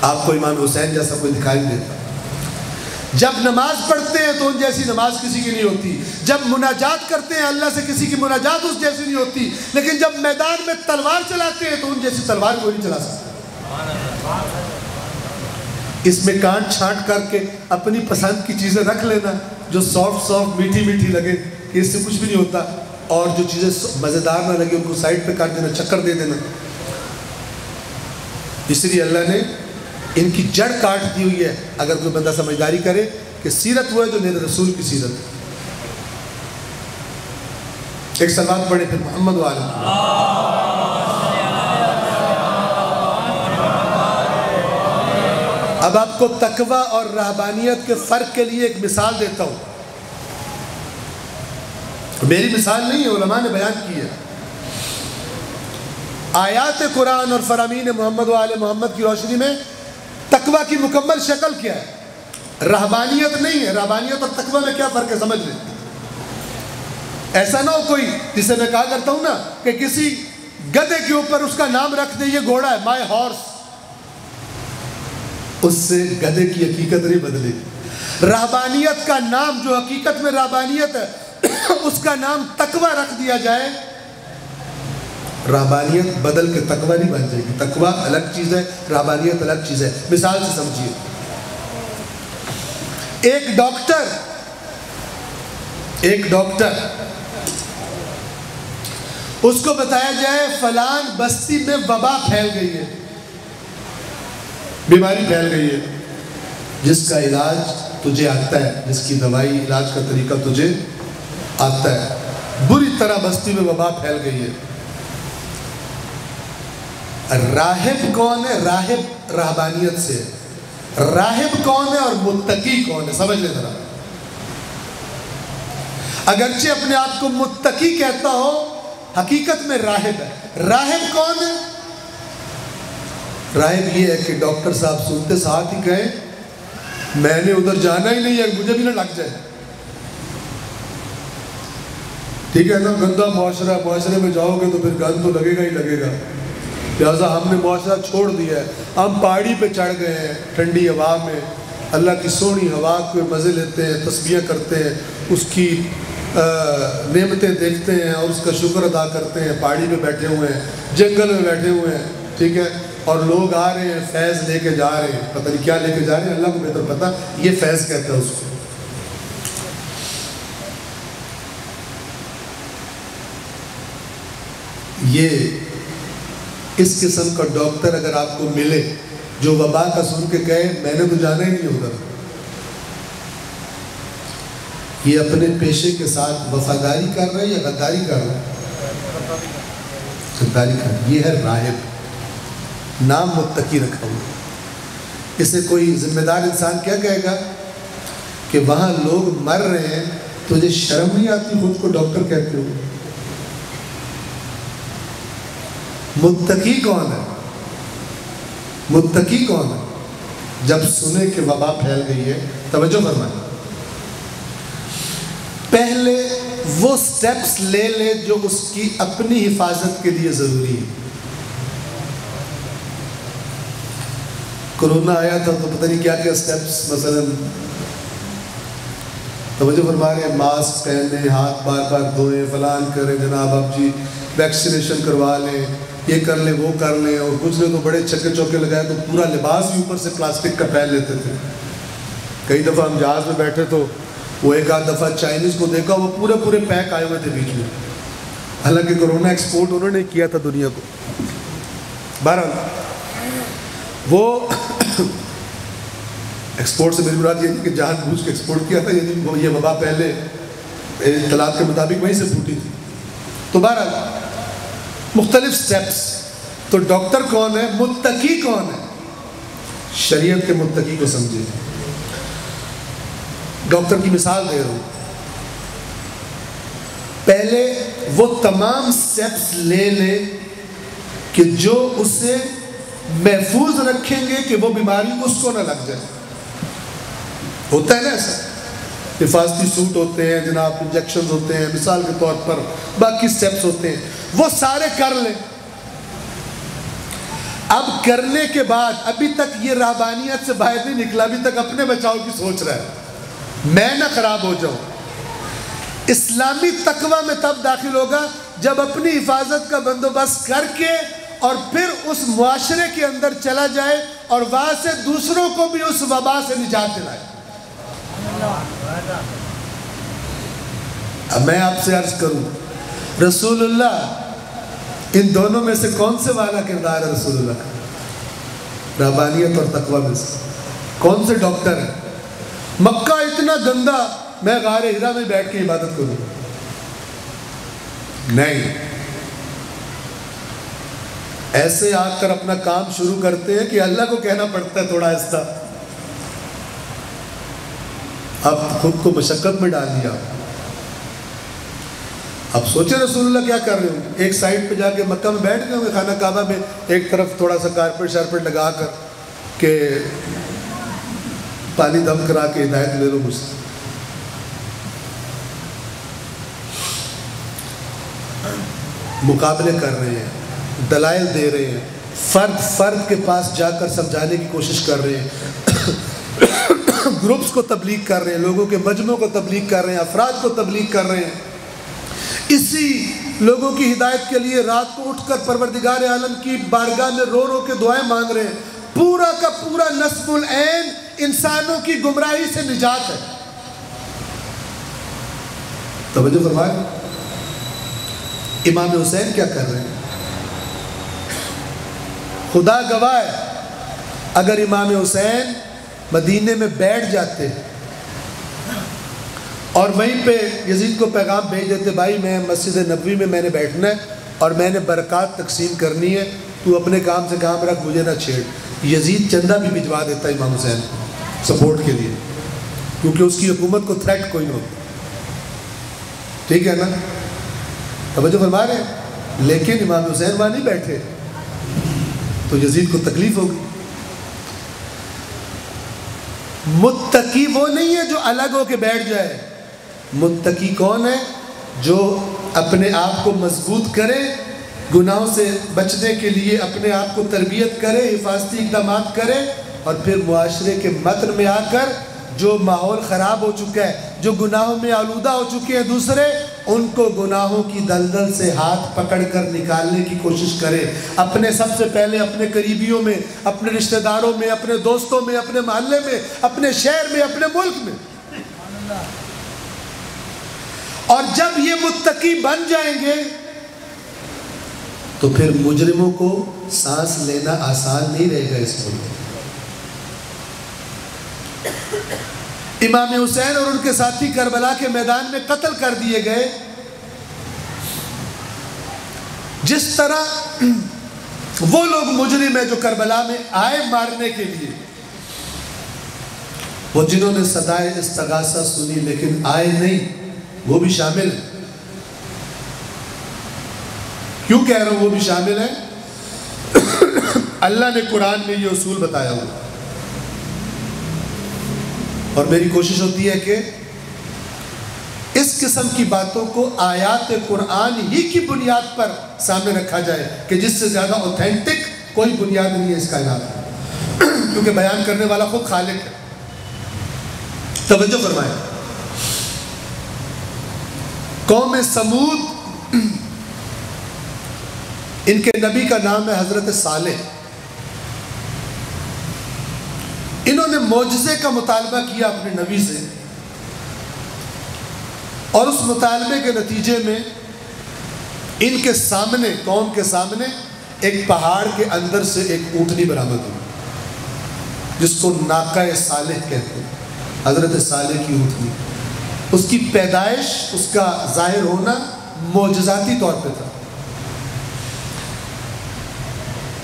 آپ کو امام حسین جیسا کوئی دکھائی نہیں دیتا. جب نماز پڑھتے ہیں تو ان جیسی نماز کسی کی نہیں ہوتی. جب مناجات کرتے ہیں اللہ سے کسی کی مناجات اس جیسی نہیں ہوتی. لیکن جب میدان میں تلوار چلاتے ہیں تو ان جیسی تلوار کوئی نہیں چلا سکتا. اس میں کانٹ چھانٹ کر کے اپنی پسند کی چیزیں رکھ لینا جو سافٹ میٹھی میٹھی لگے کہ اس سے کچھ بھی نہیں ہوتا، اور جو چیزیں مزیدار نہ لگے ان کو سائڈ پہ کاٹ دینا، چکر دے دینا. اس لیے اللہ نے ان کی جڑ کاٹ دی ہوئی ہے. اگر کوئی بندہ سمجھداری کرے کہ سیرت وہ ہے جو میرے رسول کی سیرت ہے. ایک صلوات پڑھے پھر محمد والا. اب آپ کو تقویٰ اور رہبانیت کے فرق کے لیے ایک مثال دیتا ہوں. میری مثال نہیں ہے، علماء نے بیان کی ہے. آیات قرآن اور فرامین محمد و آل محمد کی روشنی میں تقویٰ کی مکمل شکل کیا ہے؟ رہبانیت نہیں ہے. رہبانیت اور تقویٰ میں کیا فرق ہے سمجھ لیں. ایسا نہ ہو کوئی جسے میں کہا کرتا ہوں نا کہ کسی گدھے کے اوپر اس کا نام رکھ دے یہ گھوڑا ہے، مائی ہارس، اس سے گدھے کی حقیقت نہیں بدلے. رہبانیت کا نام جو حقیقت میں رہبانیت ہے اس کا نام تقویٰ رکھ دیا جائے، رہبانیت بدل کے تقویٰ نہیں بن جائے گی. تقویٰ الگ چیز ہے، رہبانیت الگ چیز ہے. مثال سے سمجھیے. ایک ڈاکٹر ایک ڈاکٹر، اس کو بتایا جائے فلان بستی میں وبا پھیل گئی ہے، بیماری پھیل گئی ہے، جس کا علاج تجھے آتا ہے، جس کی دوائی علاج کا طریقہ تجھے آتا ہے، بری طرح بستی میں وبا پھیل گئی ہے۔ راہب کون ہے؟ راہب رہبانیت سے ہے۔ راہب کون ہے اور متقی کون ہے؟ سمجھ لے ذرا۔ اگرچہ اپنے آپ کو متقی کہتا ہو، حقیقت میں راہب ہے۔ راہب کون ہے؟ راہب یہ ہے کہ ڈاکٹر صاحب سنتے ساتھ ہی کہیں میں نے ادھر جانا ہی نہیں ہے، مجھے بھی نہ لگ جائے۔ ٹھیک ہے نا، گندا معاشرہ، معاشرے میں جاؤ گے تو پھر گند تو لگے گا ہی لگے گا، لہٰذا ہم نے معاشرہ چھوڑ دیا ہے، ہم پہاڑی پہ چڑھ گئے ہیں، ٹھنڈی ہوا میں اللہ کی سونی ہوا کے مزے لیتے ہیں، تسبیح کرتے ہیں، اس کی نعمتیں دیکھتے ہیں اور اس کا شکر ادا کرتے ہیں، پہاڑی پہ بیٹھے ہوئے ہیں، جنگل میں بیٹھے ہوئے ہیں، ٹھیک ہے، اور لوگ آ رہے ہیں فیض لے کے جا رہے ہیں، پتہ نہیں کیا لے کے جا رہے ہیں، اللہ کو بہتر پتہ، یہ فیض کہتے ہیں اس کو۔ یہ اس قسم کا ڈاکٹر اگر آپ کو ملے جو وبا کا سن کے کہے میں نے تو جانا ہی نہیں ادھر، یہ اپنے پیشے کے ساتھ وفاداری کر رہے ہیں یا غداری کر رہے ہیں؟ غداری کر رہے ہیں۔ یہ ہے راہب، نام متقی رکھا ہوا۔ اسے کوئی ذمہ دار انسان کیا کہے گا کہ وہاں لوگ مر رہے ہیں، تجھے شرم نہیں آتی خود کو ڈاکٹر کہتے ہو؟ متقی کون ہے؟ متقی کون ہے؟ جب سنے کہ وبا پھیل گئی ہے، توجہ فرمائیں، پہلے وہ سٹیپس لے لے جو اس کی اپنی حفاظت کے لیے ضروری ہے۔ کرونا آیا تھا تو پتہ نہیں کیا کیا سٹیپس، مثلا توجہ فرما رہے ہیں، ماسک پہنیں، ہاتھ بار بار دھوئیں، فلان کریں، جناب آپ جی ویکسینیشن کروا لیں، یہ کر لیں وہ کر لیں، اور کچھ نے تو بڑے چھکے چوکے لگائے تو پورا لباس بھی اوپر سے پلاسٹک کا پہن لیتے تھے۔ کئی دفعہ ہم جہاز میں بیٹھے تو وہ ایک آدھ دفعہ چائنیز کو دیکھا، وہ پورے پیک آئے ہوئے تھے بیچ میں، حالانکہ کرونا ایکسپورٹ انہوں نے کیا تھا دنیا کو۔ بہرحال وہ ایکسپورٹ سے میری مراد یہ نہیں کہ جہاز بوجھ کے ایکسپورٹ کیا تھا، یہ وبا پہلے اطلاعات کے مطابق وہیں سے پھوٹی تھی۔ تو بہرحال مختلف سٹیپس۔ تو ڈاکٹر کون ہے؟ متقی کون ہے؟ شریعت کے متقی کو سمجھے۔ ڈاکٹر کی مثال دے رہا ہوں، پہلے وہ تمام سٹیپس لے لے کہ جو اسے محفوظ رکھیں گے کہ وہ بیماری اس کو نہ لگ جائے۔ ہوتا ہے نا ایسا، حفاظتی سوٹ ہوتے ہیں جناب، انجیکشنز ہوتے ہیں، مثال کے طور پر باقی سٹیپس ہوتے ہیں، وہ سارے کر لیں۔ اب کرنے کے بعد ابھی تک یہ رہبانیت سے باہر نہیں نکلا، ابھی تک اپنے بچاؤ کی سوچ رہا ہے، میں نہ خراب ہو جاؤں۔ اسلامی تقوی میں تب داخل ہوگا جب اپنی حفاظت کا بندوبست کر کے اور پھر اس معاشرے کے اندر چلا جائے اور وہاں سے دوسروں کو بھی اس وبا سے نجات دلائے۔ اب میں آپ سے عرض کروں، رسول اللہ ان دونوں میں سے کون سے والا کردار ہے رسول اللہ کا؟ رہبانیت اور تقوی میں سے کون سے ڈاکٹر ہیں؟ مکہ اتنا گندا، میں غار ہرا میں بیٹھ کے عبادت کروں؟ نہیں، ایسے آ کر اپنا کام شروع کرتے ہیں کہ اللہ کو کہنا پڑتا ہے تھوڑا آہستہ، اب خود کو مشقت میں ڈال دیا۔ اب سوچیں رسول اللہ کیا کر رہے ہوں گے، ایک سائڈ پہ جا کے مکہ میں بیٹھ گئے ہوں گے خانہ کعبہ میں، ایک طرف تھوڑا سا کارپیٹ شارپیٹ لگا کر کہ پانی دم کرا کے ہدایت لے لو مجھ سے۔ مقابلے کر رہے ہیں، دلائل دے رہے ہیں، فرد کے پاس جا کر سمجھانے کی کوشش کر رہے ہیں، گروپس کو تبلیغ کر رہے ہیں، لوگوں کے مجموعوں کو تبلیغ کر رہے ہیں، افراد کو تبلیغ کر رہے ہیں، اسی لوگوں کی ہدایت کے لیے رات کو اٹھ کر پروردگار عالم کی بارگاہ میں رو رو کے دعائیں مانگ رہے ہیں۔ پورا کا پورا نصب العین انسانوں کی گمراہی سے نجات ہے۔ توجہ فرمائیں، امام حسین کیا کر رہے ہیں؟ خدا گواہ ہے، اگر امام حسین مدینے میں بیٹھ جاتے اور وہیں پہ یزید کو پیغام بھیج دیتے، بھائی میں مسجد نبوی میں نے بیٹھنا ہے اور میں نے برکات تقسیم کرنی ہے، تو اپنے کام سے کام رکھ، مجھے نہ چھیڑ، یزید چندہ بھی بھجوا دیتا ہے امام حسین سپورٹ کے لیے، کیونکہ اس کی حکومت کو تھریٹ کوئی نہ ہوتا. ٹھیک ہے نا؟ توجہ فرما رہے ہیں. لیکن امام حسین وہاں نہیں بیٹھے تو یزید کو تکلیف ہوگی. متقی وہ نہیں ہے جو الگ ہو کے بیٹھ جائے. متقی کون ہے؟ جو اپنے آپ کو مضبوط کرے، گناہوں سے بچنے کے لیے اپنے آپ کو تربیت کرے، حفاظتی اقدامات کرے، اور پھر معاشرے کے متن میں آ کر جو ماحول خراب ہو چکا ہے، جو گناہوں میں آلودہ ہو چکے ہیں دوسرے، ان کو گناہوں کی دلدل سے ہاتھ پکڑ کر نکالنے کی کوشش کرے. اپنے سب سے پہلے اپنے قریبیوں میں، اپنے رشتہ داروں میں، اپنے دوستوں میں، اپنے محلے میں، اپنے شہر میں، اپنے ملک میں. اور جب یہ متقی بن جائیں گے تو پھر مجرموں کو سانس لینا آسان نہیں رہے گا اس ملک. امام حسین اور ان کے ساتھی کربلا کے میدان میں قتل کر دیے گئے. جس طرح وہ لوگ مجرم ہیں جو کربلا میں آئے مارنے کے لیے، وہ جنہوں نے صدائے استغاثہ سنی لیکن آئے نہیں، وہ بھی شامل ہیں. کیوں کہہ رہا ہوں وہ بھی شامل ہیں؟ اللہ نے قرآن میں یہ اصول بتایا ہوا، اور میری کوشش ہوتی ہے کہ اس قسم کی باتوں کو آیات قرآن ہی کی بنیاد پر سامنے رکھا جائے کہ جس سے زیادہ اوتھینٹک کوئی بنیاد نہیں ہے اس کائنات میں، کیونکہ بیان کرنے والا خود خالق ہے. توجہ فرمائیں. قوم سمود، ان کے نبی کا نام ہے حضرت صالح. انہوں نے معجزے کا مطالبہ کیا اپنے نبی سے، اور اس مطالبے کے نتیجے میں ان کے سامنے، قوم کے سامنے، ایک پہاڑ کے اندر سے ایک اونٹنی برآمد ہوئی جس کو ناقہ صالح کہتے ہیں. حضرت صالح کی اونٹنی، اس کی پیدائش، اس کا ظاہر ہونا معجزاتی طور پہ تھا.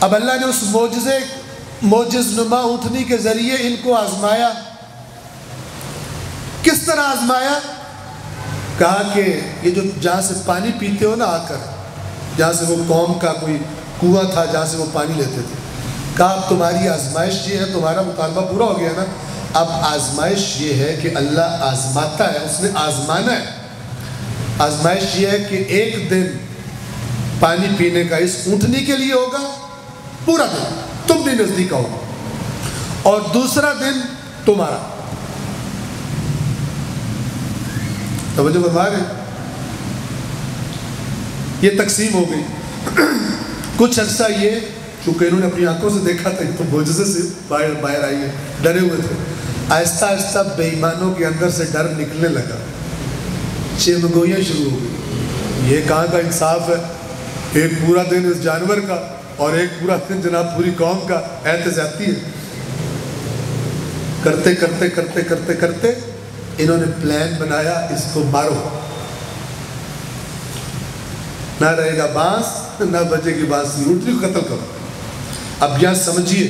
اب اللہ نے اس معجز نما اونٹنی کے ذریعے ان کو آزمایا. کس طرح آزمایا؟ کہا کہ یہ جو جہاں سے پانی پیتے ہو نا آ کر، جہاں سے وہ قوم کا کوئی کنواں تھا جہاں سے وہ پانی لیتے تھے، کہا اب تمہاری آزمائش یہ ہے، تمہارا مطالبہ پورا ہو گیا نا، اب آزمائش یہ ہے کہ اللہ آزماتا ہے، اس نے آزمانا ہے. آزمائش یہ ہے کہ ایک دن پانی پینے کا اس اونٹنی کے لیے ہوگا، پورا دن تم بھی نزدیک آؤ، اور دوسرا دن تمہارا. توجہ فرما رہے ہیں؟ یہ تقسیم ہو گئی. کچھ عرصہ یہ، چونکہ انہوں نے اپنی آنکھوں سے دیکھا تھا تو معجزے سے باہر آئی ہے، ڈرے ہوئے تھے. آہستہ آہستہ بے ایمانوں کے اندر سے ڈر نکلنے لگا، چمگوئیاں شروع ہو گئی. یہ کہاں کا انصاف ہے، ایک پورا دن اس جانور کا اور ایک پورا دن جناب پوری قوم کا، احتجاجی ہے. کرتے کرتے کرتے کرتے کرتے انہوں نے پلان بنایا، اس کو مارو، نہ رہے گا بانس نہ بجے گی بانسری، اونٹنی کو قتل کرو. اب یہاں سمجھیے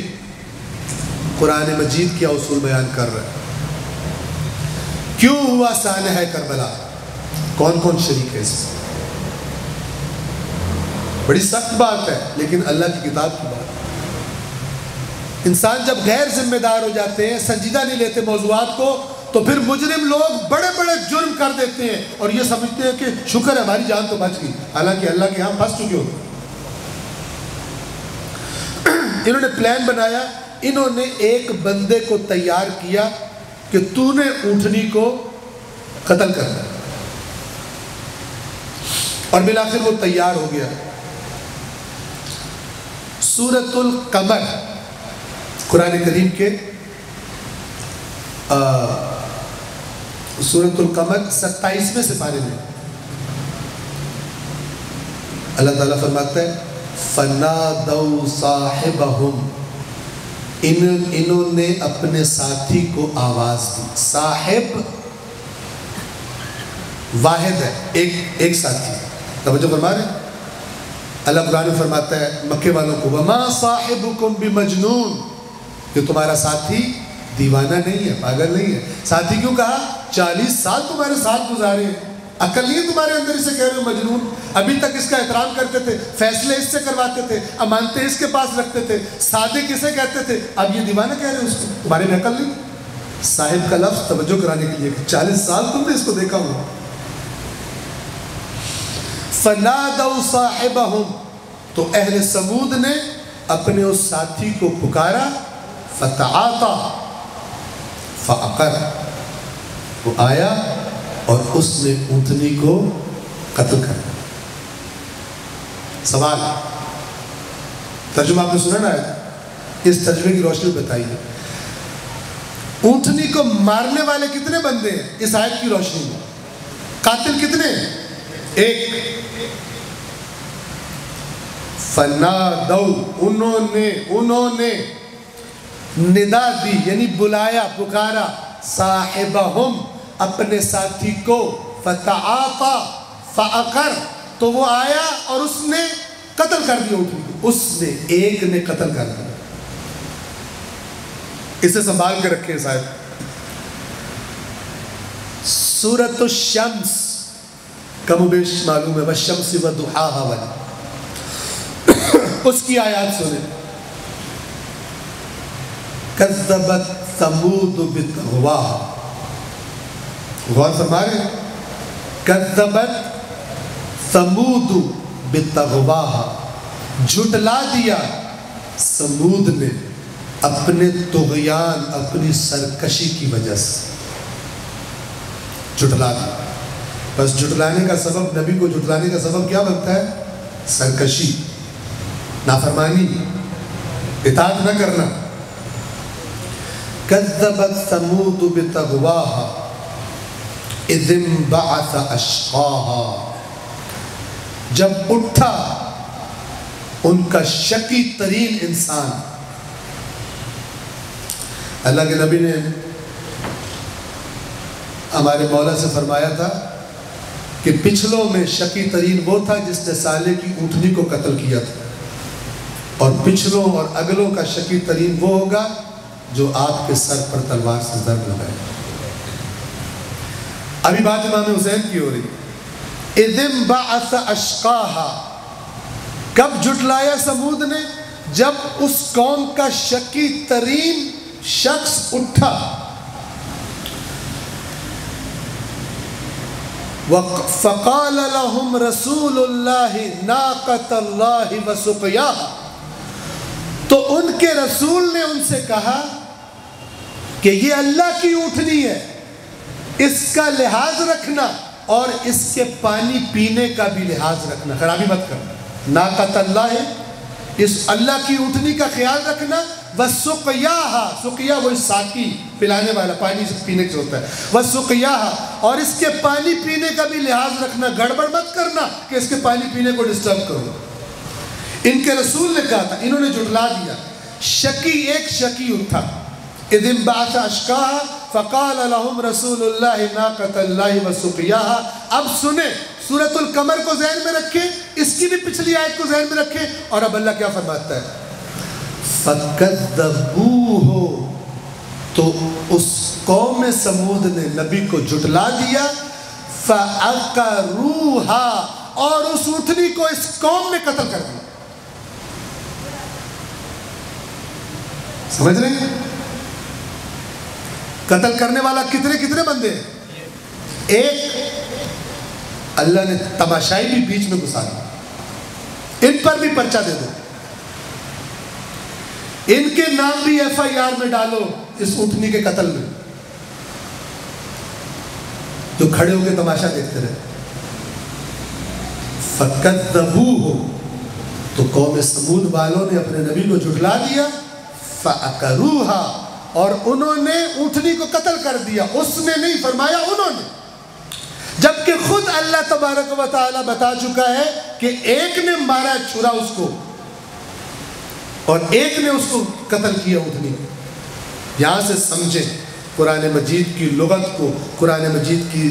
قرآن مجید کیا اصول بیان کر رہا ہے. کیوں ہوا سانحہ کربلا؟ کون کون شریک ہے اس میں؟ بڑی سخت بات ہے لیکن اللہ کی کتاب کی بات ہے. انسان جب غیر ذمہ دار ہو جاتے ہیں، سنجیدہ نہیں لیتے موضوعات کو، تو پھر مجرم لوگ بڑے بڑے جرم کر دیتے ہیں اور یہ سمجھتے ہیں کہ شکر ہے ہماری جان تو بچ گئی، حالانکہ اللہ کے ہاں پھنس چکے ہوتے. انہوں نے پلان بنایا، انہوں نے ایک بندے کو تیار کیا کہ تو نے اونٹنی کو قتل کرنا، اور بالآخر وہ تیار ہو گیا. سورۃ القمر قرآن کریم کے سورۃ القمر 27ویں سپارے میں اللہ تعالیٰ فرماتا ہے فَنَادَوْا صَاحِبَهُمْ، انہوں نے اپنے ساتھی کو آواز دی. صاحب واحد ہے، ایک ساتھی. توجہ فرما رہے ہیں؟ اللہ قرآن میں فرماتا ہے مکے والوں کو وَمَا صَاحِبُكُمْ بِمَجْنُونَ، کہ تمہارا ساتھی دیوانہ نہیں ہے، پاگل نہیں ہے. ساتھی کیوں کہا؟ 40 سال تمہارے ساتھ گزارے ہیں، عقل نہیں ہے تمہارے اندر، اسے کہہ رہے ہو مجنون. ابھی تک اس کا احترام کرتے تھے، فیصلے اس سے کرواتے تھے، امانتیں اس کے پاس رکھتے تھے، صادق اسے کہتے تھے، اب یہ دیوانہ کہہ رہے ہو اس کو، تمہارے میں عقل نہیں. صاحب کا لفظ توجہ کرانے کے لیے 40 سال تم نے اس کو دیکھا ہوا. فَنَادَوْا صَاحِبَهُمْ، تو اہل سمود نے اپنے اس ساتھی کو پکارا. فَتَعَاطَى فَعَقَرَ، وہ آیا اور اس نے اونٹنی کو قتل کر دیا. سوال، ترجمہ آپ نے سنا نا؟ اس ترجمے کی روشنی بتائیے اونٹنی کو مارنے والے کتنے بندے ہیں اس آیت کی روشنی میں؟ قاتل کتنے ہیں؟ ایک. فَنَادَوْا، انہوں نے ندا دی یعنی بلایا، پکارا. صاحبہم، اپنے ساتھی کو. فَتَعَاطَى فَعَقَرَ، تو وہ آیا اور اس نے قتل کر دیا اونٹنی کو. اس نے، ایک نے قتل کر دیا. اسے سنبھال کے رکھیں اس آیت. سورۃ الشمس کم و بیش معلوم ہے، وَالشَّمْسِ وَضُحَاهَا والی، اس کی آیات سنیں. کذبت ثمود بطغواہا، غور فرما رہے ہیں؟ کذبت ثمود بطغواہا، جھٹلا دیا سمود نے اپنے طغیان، اپنی سرکشی کی وجہ سے. جھٹلا دیا. بس جھٹلانے کا سبب، نبی کو جھٹلانے کا سبب کیا بنتا ہے؟ سرکشی، نافرمانی، اطاعت نہ کرنا. کذبت ثمود بطغواہا اذ انبعث اشقاہا، جب اٹھا ان کا شقی ترین انسان. اللہ کے نبی نے ہمارے مولا سے فرمایا تھا کہ پچھلوں میں شقی ترین وہ تھا جس نے سالے کی اونٹنی کو قتل کیا تھا، اور پچھلوں اور اگلوں کا شقی ترین وہ ہوگا جو آپ کے سر پر تلوار سے ضرب لگائے. ابھی بات امام حسین کی ہو رہی. اذ انبعث اشقاہا، کب جھٹلایا سمود نے؟ جب اس قوم کا شقی ترین شخص اٹھا. فقال لهم رسول اللہ ناقۃ اللہ وسقیاہا، تو ان کے رسول نے ان سے کہا کہ یہ اللہ کی اونٹنی ہے، اس کا لحاظ رکھنا اور اس کے پانی پینے کا بھی لحاظ رکھنا، خرابی مت کرنا. ناقۃ اللہ ہے، اس اللہ کی اونٹنی کا خیال رکھنا. وسقیاہا، سقیا وہ ساقی، پلانے والا، پانی پینے سے ہوتا ہے. وسقیاہا، اور اس کے پانی پینے کا بھی لحاظ رکھنا، گڑبڑ مت کرنا کہ اس کے پانی پینے کو ڈسٹرب کرو. ان کے رسول نے کہا تھا، انہوں نے جھٹلا دیا. شقی، ایک شقی اٹھا. اذ انبعث اشقاہا فقال لهم رسول اللہ ناقۃ اللہ وسقیاہا. اب سنیں، سورۃ القمر کو ذہن میں رکھیں، اس کی بھی پچھلی آیت کو ذہن میں رکھیں، اور اب اللہ کیا فرماتا ہے؟ فَكَذَّبُوهُ، تو اس قوم سمود نے نبی کو جھٹلا دیا. فَعَقَرُوهَا، اور اس اونٹنی کو اس قوم نے قتل کر دیا. سمجھ رہے ہیں؟ قتل کرنے والا کتنے بندے ہیں؟ ایک. اللہ نے تماشائی بھی بیچ میں گھسا دیا. ان پر بھی پرچہ دے دو، ان کے نام بھی FIR میں ڈالو اس اونٹنی کے قتل میں، جو کھڑے ہو کے تماشا دیکھتے رہے. فَكَذَّبُوهُ، تو قوم سمود والوں نے اپنے نبی کو جھٹلا دیا. فَعَقَرُوهَا، اور انہوں نے اونٹنی کو قتل کر دیا. اس نے نہیں فرمایا, انہوں نے, جبکہ خود اللہ تبارک و تعالی بتا چکا ہے کہ ایک نے مارا چھرا اس کو اور ایک نے اس کو قتل کیا اونٹنی کو. یہاں سے سمجھیں قرآن مجید کی لغت کو, قرآن مجید کی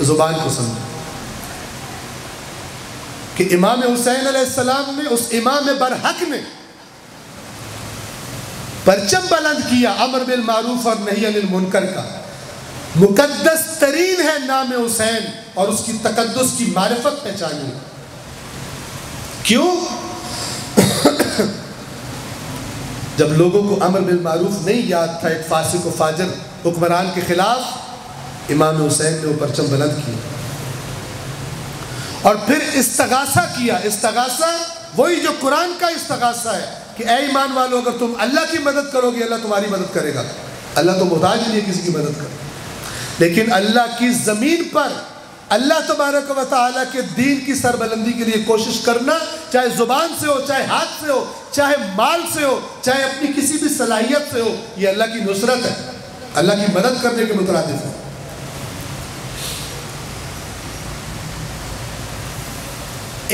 زبان کو سمجھیں کہ امام حسین علیہ السلام نے, اس امام برحق نے پرچم بلند کیا امر بالمعروف اور نہی عن المنکر کا. مقدس ترین ہے نام حسین اور اس کی تقدس کی معرفت پہچانی. کیوں؟ جب لوگوں کو امر بالمعروف نہیں یاد تھا ایک فاسق و فاجر حکمران کے خلاف, امام حسین نے وہ پرچم بلند کیا اور پھر استغاثہ کیا. استغاثہ وہی جو قرآن کا استغاثہ ہے کہ اے ایمان والو, اگر تم اللہ کی مدد کرو گے اللہ تمہاری مدد کرے گا. اللہ تو محتاج نہیں ہے کسی کی مدد کر, لیکن اللہ کی زمین پر اللہ تبارک و تعالیٰ کے دین کی سربلندی کے لیے کوشش کرنا, چاہے زبان سے ہو, چاہے ہاتھ سے ہو, چاہے مال سے ہو, چاہے اپنی کسی بھی صلاحیت سے ہو, یہ اللہ کی نصرت ہے, اللہ کی مدد کرنے کے مترادف ہے.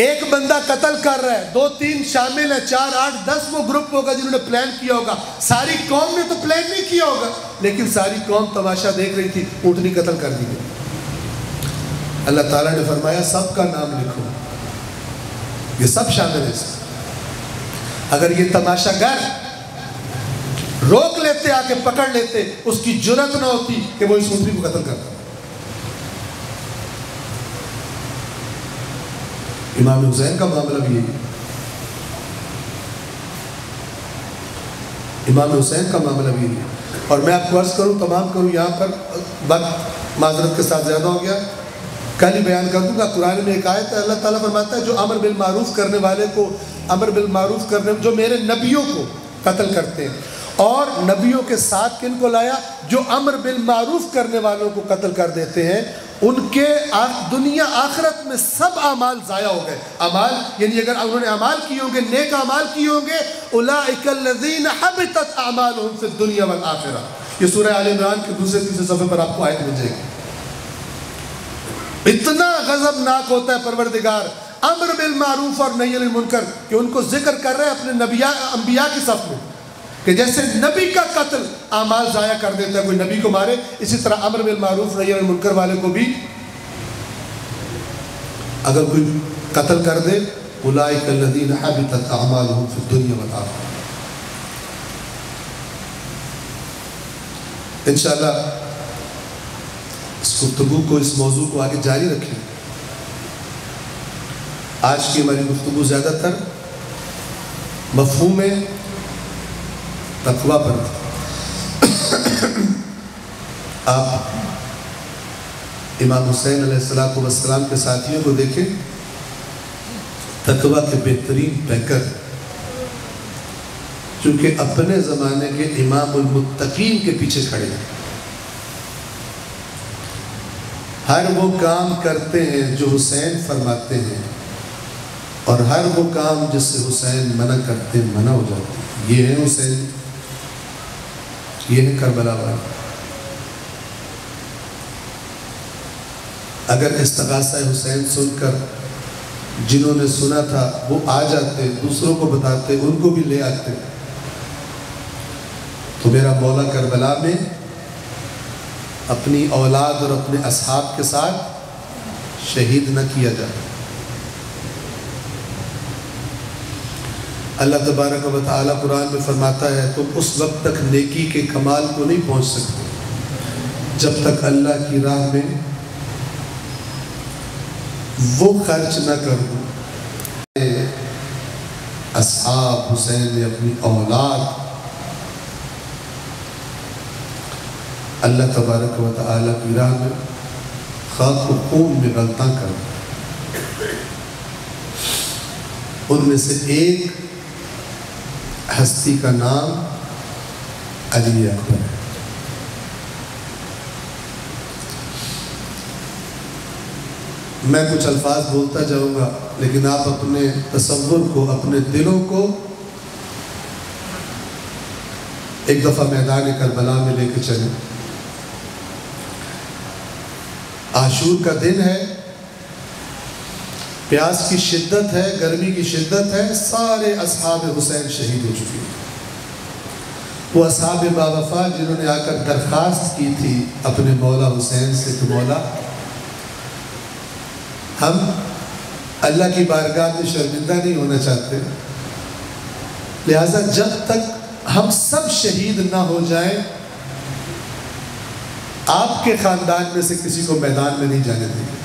ایک بندہ قتل کر رہا ہے, 2-3 شامل ہیں, 4, 8, 10 وہ گروپ ہوگا جنہوں نے پلان کیا ہوگا. ساری قوم نے تو پلان نہیں کیا ہوگا, لیکن ساری قوم تماشا دیکھ رہی تھی, اونٹنی قتل کر دی گئی. اللہ تعالیٰ نے فرمایا سب کا نام لکھو, یہ سب شامل ہیں. اگر یہ تماشا گر روک لیتے, آ کے پکڑ لیتے, اس کی جرت نہ ہوتی کہ وہ اس اونٹنی کو قتل کرتا. امام حسین کا معاملہ بھی یہی ہے. امام حسین کا معاملہ بھی یہی ہے. اور میں آپ کو عرض کروں, تمام کروں, یہاں پر وقت معذرت کے ساتھ زیادہ ہو گیا, کل ہی بیان کر دوں گا. قرآن میں ایک آیت ہے, اللہ تعالیٰ فرماتا ہے جو امر بالمعروف کرنے والے کو, امر بالمعروف کرنے, جو میرے نبیوں کو قتل کرتے ہیں. اور نبیوں کے ساتھ کن کو لایا؟ جو امر بالمعروف کرنے والوں کو قتل کر دیتے ہیں, ان کے دنیا آخرت میں سب اعمال ضائع ہو گئے. اعمال یعنی اگر انہوں نے اعمال کیے ہوں گے, نیک اعمال کیے ہوں گے, اولئک الذین حبطت اعمالهم فی الدنیا والآخرہ. یہ سورہ آل عمران کے 2-3 صفحے پر آپ کو آیت مل جائے گی. اتنا غضبناک ہوتا ہے پروردگار امر بالمعروف اور نہی عن المنکر کہ ان کو ذکر کر رہے ہیں اپنے انبیاء کی صف میں, کہ جیسے نبی کا قتل اعمال ضائع کر دیتا ہے, کوئی نبی کو مارے, اسی طرح امر بالمعروف نہی عن المنکر والے کو بھی اگر کوئی قتل کر دے, اولئک الذین حبطت اعمالهم فی الدنیا والآخرہ. انشاءاللہ اس گفتگو کو, اس موضوع کو آگے جاری رکھیں. آج کی ہماری گفتگو زیادہ تر مفہوم تقویٰ پر. آپ امام حسین علیہ السلام کے ساتھیوں کو دیکھیں, تقویٰ کے بہترین پیکر, چونکہ اپنے زمانے کے امام المتقین کے پیچھے کھڑے ہیں. ہر وہ کام کرتے ہیں جو حسین فرماتے ہیں, اور ہر وہ کام جس سے حسین منع کرتے ہیں منع ہو جاتے ہیں. یہ ہے حسین, یہ ہے کربلا والے. اگر استغاثہ حسین سن کر جنہوں نے سنا تھا وہ آ جاتے, دوسروں کو بتاتے, ان کو بھی لے آتے, تو میرا مولا کربلا میں اپنی اولاد اور اپنے اصحاب کے ساتھ شہید نہ کیا جائے. اللہ تبارک و تعالی قرآن میں فرماتا ہے تم اس وقت تک نیکی کے کمال کو نہیں پہنچ سکتے جب تک اللہ کی راہ میں وہ خرچ نہ کر دو. اصحاب حسین نے اپنی اولاد اللہ تبارک و تعالی کی راہ میں خاک و خون میں غلطاں کر. ان میں سے ایک ہستی کا نام علی اکبر ہے. میں کچھ الفاظ بولتا جاؤں گا, لیکن آپ اپنے تصور کو, اپنے دلوں کو ایک دفعہ میدان کربلا میں لے کے چلے. عاشور کا دن ہے، پیاس کی شدت ہے، گرمی کی شدت ہے، سارے اصحاب حسین شہید ہو چکے ہیں. وہ اصحاب باوفا جنہوں نے آ کر درخواست کی تھی اپنے مولا حسین سے کہ مولا ہم اللہ کی بارگاہ میں شرمندہ نہیں ہونا چاہتے، لہٰذا جب تک ہم سب شہید نہ ہو جائیں آپ کے خاندان میں سے کسی کو میدان میں نہیں جانے دیں گے.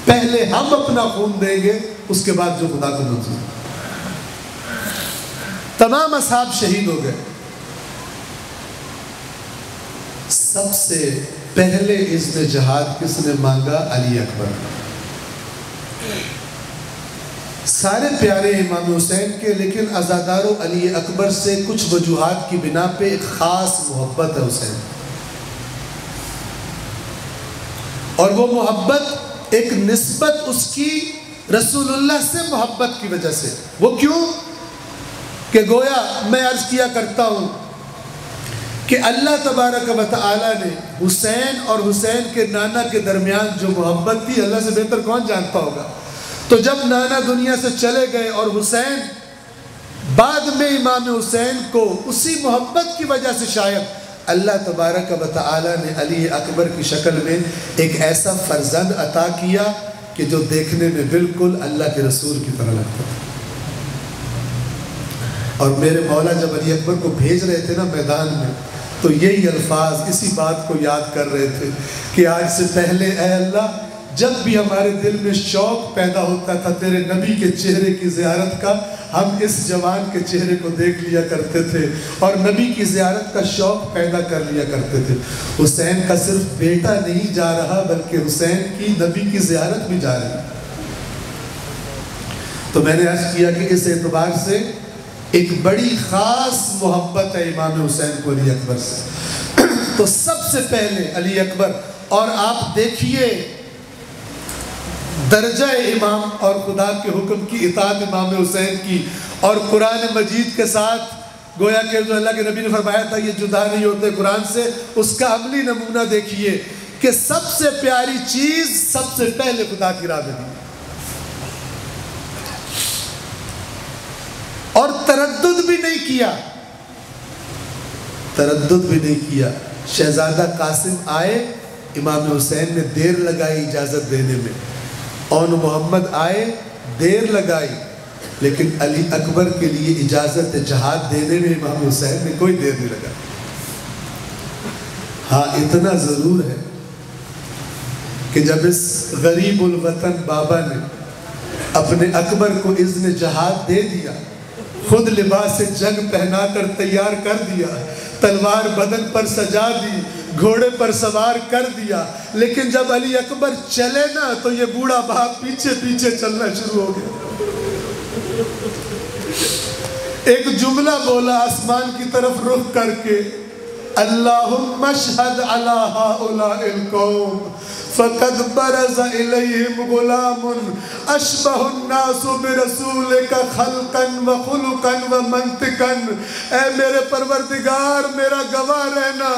پہلے ہم اپنا خون دیں گے، اس کے بعد جو خدا کو منظور. تمام اصحاب شہید ہو گئے. سب سے پہلے اذن جہاد کس نے مانگا؟ علی اکبر. سارے پیارے امام حسین کے، لیکن عزادارو علی اکبر سے کچھ وجوہات کی بنا پہ ایک خاص محبت ہے حسین. اور وہ محبت ایک نسبت اس کی رسول اللہ سے محبت کی وجہ سے. وہ کیوں؟ کہ گویا میں عرض کیا کرتا ہوں کہ اللہ تبارک و تعالی نے حسین اور حسین کے نانا کے درمیان جو محبت تھی، اللہ سے بہتر کون جانتا ہوگا. تو جب نانا دنیا سے چلے گئے اور حسین بعد میں امام حسین کو اسی محبت کی وجہ سے شاید اللہ تبارک و تعالی نے علی اکبر کی شکل میں ایک ایسا فرزند عطا کیا کہ جو دیکھنے میں بالکل اللہ کے رسول کی طرح لگتا تھا. اور میرے مولا جب علی اکبر کو بھیج رہے تھے نا میدان میں، تو یہی الفاظ اسی بات کو یاد کر رہے تھے کہ آج سے پہلے اے اللہ جب بھی ہمارے دل میں شوق پیدا ہوتا تھا تیرے نبی کے چہرے کی زیارت کا، ہم اس جوان کے چہرے کو دیکھ لیا کرتے تھے اور نبی کی زیارت کا شوق پیدا کر لیا کرتے تھے. حسین کا صرف بیٹا نہیں جا رہا بلکہ حسین کی نبی کی زیارت بھی جا رہی. تو میں نے عرض کیا کہ اس اعتبار سے ایک بڑی خاص محبت ہے امام حسین کو علی اکبر سے. تو سب سے پہلے علی اکبر. اور آپ دیکھیے درجہ امام اور خدا کے حکم کی اطاعت امام حسین کی، اور قرآن مجید کے ساتھ گویا کہ جو اللہ کے نبی نے فرمایا تھا یہ جدا نہیں ہوتے قرآن سے، اس کا عملی نمونہ دیکھیے کہ سب سے پیاری چیز سب سے پہلے خدا کی راہ میں دی. اور تردد بھی نہیں کیا، تردد بھی نہیں کیا. شہزادہ قاسم آئے، امام حسین نے دیر لگائی اجازت دینے میں. اون محمد آئے، دیر لگائی، لیکن علی اکبر کے لیے اجازت جہاد دینے میں امام حسین نے کوئی دیر نہیں لگائی. ہاں اتنا ضرور ہے کہ جب اس غریب الوطن بابا نے اپنے اکبر کو اذن جہاد دے دیا، خود لباس جنگ پہنا کر تیار کر دیا، تلوار بدن پر سجا دی، گھوڑے پر سوار کر دیا، لیکن جب علی اکبر چلے نا تو یہ بوڑھا باپ پیچھے پیچھے چلنا شروع ہو گیا. ایک جملہ بولا آسمان کی طرف رخ کر کے، اللہم اشہد علی ہؤلاء القوم فقد برز الیہم غلام اشبہ الناس برسولک خلقا وخلقا ومنطقا. اے میرے پروردگار میرا گواہ رہنا،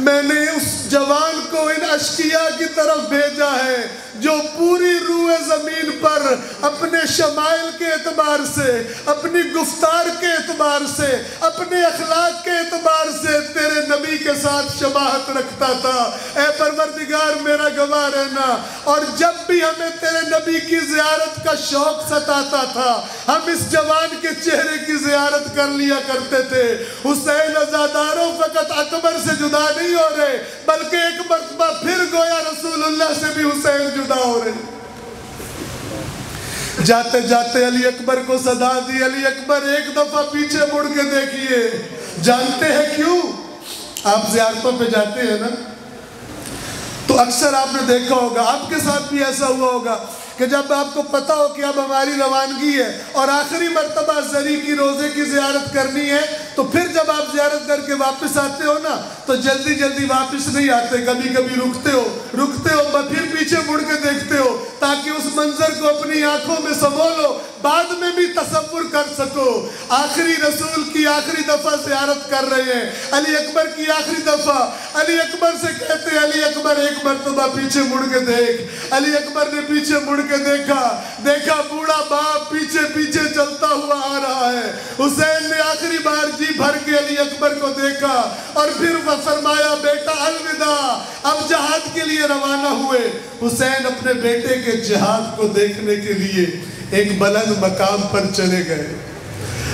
میں نے اس جوان کو ان اشقیاء کی طرف بھیجا ہے جو پوری روح زمین پر اپنے شمائل کے اعتبار سے، اپنی گفتار کے اعتبار سے، اپنے اخلاق کے اعتبار سے تیرے نبی کے ساتھ شباہت رکھتا تھا. اے پروردگار میرا گواہ رہنا، اور جب بھی ہمیں تیرے نبی کی زیارت کا شوق ستاتا تھا ہم اس جوان کے چہرے کی زیارت کر لیا کرتے تھے. حسین عزاداروں فقط اکبر سے جدا نہیں ہو رہے بلکہ ایک مرتبہ پھر گویا رسول اللہ سے بھی حسین جدا ہو رہے. جاتے جاتے علی اکبر کو صدا دی. علی اکبر ایک دفعہ پیچھے مڑ کے دیکھیے. جانتے ہیں کیوں؟ آپ زیارتوں پہ جاتے ہیں نا تو اکثر آپ نے دیکھا ہوگا، آپ کے ساتھ بھی ایسا ہوا ہوگا کہ جب آپ کو پتا ہو کہ اب ہماری روانگی ہے اور آخری مرتبہ زری کی روزے کی زیارت کرنی ہے تو پھر جب آپ زیارت کر کے واپس آتے ہو نا تو جلدی جلدی واپس نہیں آتے، کبھی کبھی رکتے ہو پھر پیچھے مڑ کے دیکھتے ہو تاکہ اس منظر کو اپنی آنکھوں میں سمو لو، بعد میں بھی تصور کر سکو۔ آخری رسول کی آخری دفعہ زیارت کر رہے ہیں، علی اکبر کی آخری دفعہ، علی اکبر سے کہتے ہیں علی اکبر ایک مرتبہ پیچھے مڑ کے دیکھ۔ علی اکبر نے پیچھے مڑ کے دیکھا بوڑھا باپ پیچھے پیچھے چلتا ہوا آ رہا ہے۔ حسین نے آخری بار جی بھر کے علی اکبر کو دیکھا اور پھر وہ فرمایا بیٹا الوداع، اب جہاد کے لیے روانہ ہوئے۔ حسین اپنے بیٹے کے جہاد کو دیکھنے کے لیے ایک بلند مقام پر چلے گئے۔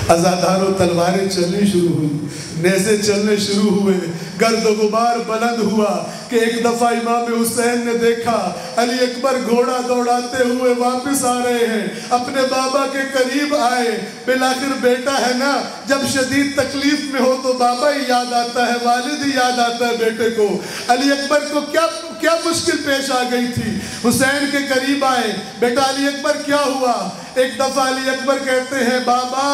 عزاداروں تلواریں چلنی شروع ہوئی، نیزے چلنے شروع ہوئے، گرد و غبار بلند ہوا کہ ایک دفعہ امام حسین نے دیکھا علی اکبر گھوڑا دوڑاتے ہوئے واپس آ رہے ہیں، اپنے بابا کے قریب آئے۔ بالآخر بیٹا ہے نا، جب شدید تکلیف میں ہو تو بابا ہی یاد آتا ہے، والد ہی یاد آتا ہے بیٹے کو۔ علی اکبر کو کیا مشکل پیش آ گئی تھی، حسین کے قریب آئے، بیٹا علی اکبر کیا ہوا؟ ایک دفعہ علی اکبر کہتے ہیں بابا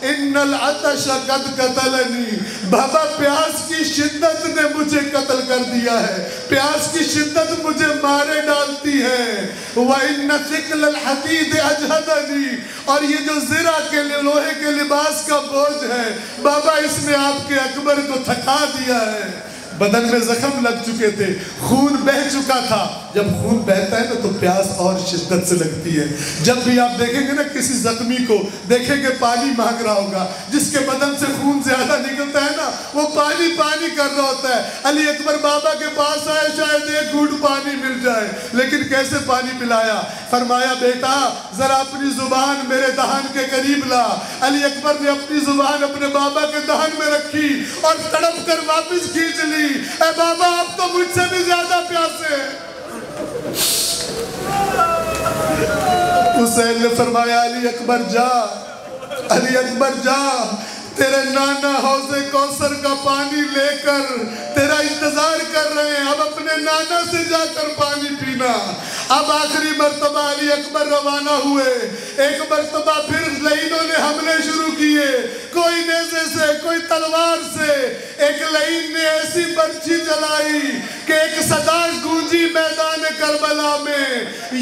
ان العطش قد قتلنی، بابا پیاس کی شدت نے مجھے قتل کر دیا ہے، پیاس کی شدت مجھے مارے ڈالتی ہے۔ وَإِنَّ ثِقْلَ الْحَدِيدِ أَجْهَدَنِي، اور یہ جو زرہ کے لوہے کے لباس کا بوجھ ہے بابا اس نے آپ کے اکبر کو تھکا دیا ہے۔ بدن میں زخم لگ چکے تھے، خون بہ چکا تھا، جب خون بہتا ہے نا تو پیاس اور شدت سے لگتی ہے۔ جب بھی آپ دیکھیں گے نا کسی زخمی کو دیکھیں گے پانی مانگ رہا ہوگا، جس کے بدن سے خون زیادہ نکلتا ہے نا وہ پانی پانی کر رہا ہوتا ہے۔ علی اکبر بابا کے پاس آئے، شاید ایک گھونٹ پانی مل جائے، لیکن کیسے پانی پلایا؟ فرمایا بیٹا ذرا اپنی زبان میرے دہن کے قریب لا۔ علی اکبر نے اپنی زبان اپنے بابا کے دہن میں رکھی اور تڑپ کر واپس کھینچ لی۔ اے بابا آپ تو مجھ سے بھی زیادہ پیاسے ہیں۔ حسین نے فرمایا علی اکبر جا، علی اکبر جا، تیرے نانا حوض کوثر کا پانی لے کر تیرا انتظار کر رہے ہیں، اب اپنے نانا سے جا کر پانی پینا۔ اب آخری مرتبہ علی اکبر روانہ ہوئے، ایک مرتبہ پھر لعینوں نے حملے شروع کیے، کوئی نیزے سے کوئی تلوار سے۔ ایک لعین نے ایسی برچھی چلائی کہ ایک صدا گونجی میدان کربلا میں،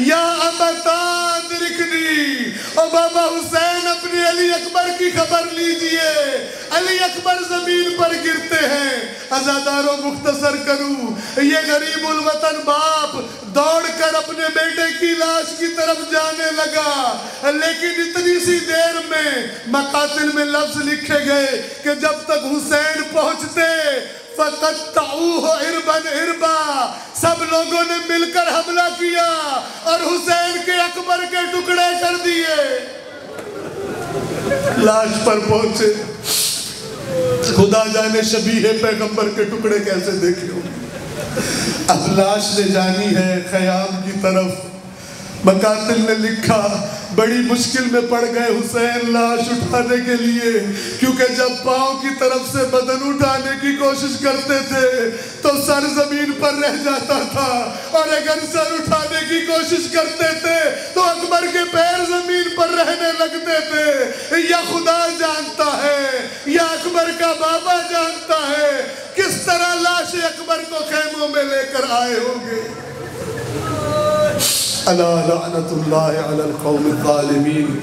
یا امتا ادرکنی، او بابا حسین اپنی علی اکبر کی خبر لیجئے۔ علی اکبر زمین پر گرتے ہیں۔ عزاداروں مختصر کروں، یہ غریب الوطن باپ دوڑ کر اپنے بیٹے کی لاش کی طرف جانے لگا، لیکن اتنی سی دیر میں مقاتل میں لفظ لکھے گئے کہ جب تک حسین پہنچتے فَقَطَّعُوهُ عِرْبًا عِرْبًا، سب لوگوں نے مل کر حملہ کیا اور حسین کے اکبر کے ٹکڑے کر دیے۔ لاش پر پہنچے، خدا جانے شبیہ پیغمبر کے ٹکڑے کیسے دیکھے ہوں۔ اب لاش لے جانی ہے خیام کی طرف۔ مقاتل نے لکھا بڑی مشکل میں پڑ گئے حسین لاش اٹھانے کے لیے، کیونکہ جب پاؤں کی طرف سے بدن اٹھانے کی کوشش کرتے تھے تو سر زمین پر رہ جاتا تھا، اور اگر سر اٹھانے کی کوشش کرتے تھے تو اکبر کے پیر زمین پر رہنے لگتے تھے۔ یا خدا جانتا ہے یا اکبر کا بابا جانتا ہے کس طرح لاش اکبر کو خیموں میں لے کر آئے ہوں گے۔ الا لعنت اللہ علی القوم الظالمین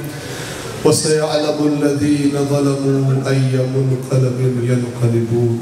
وسيعلم الذين ظلموا أي منقلب ينقلبون۔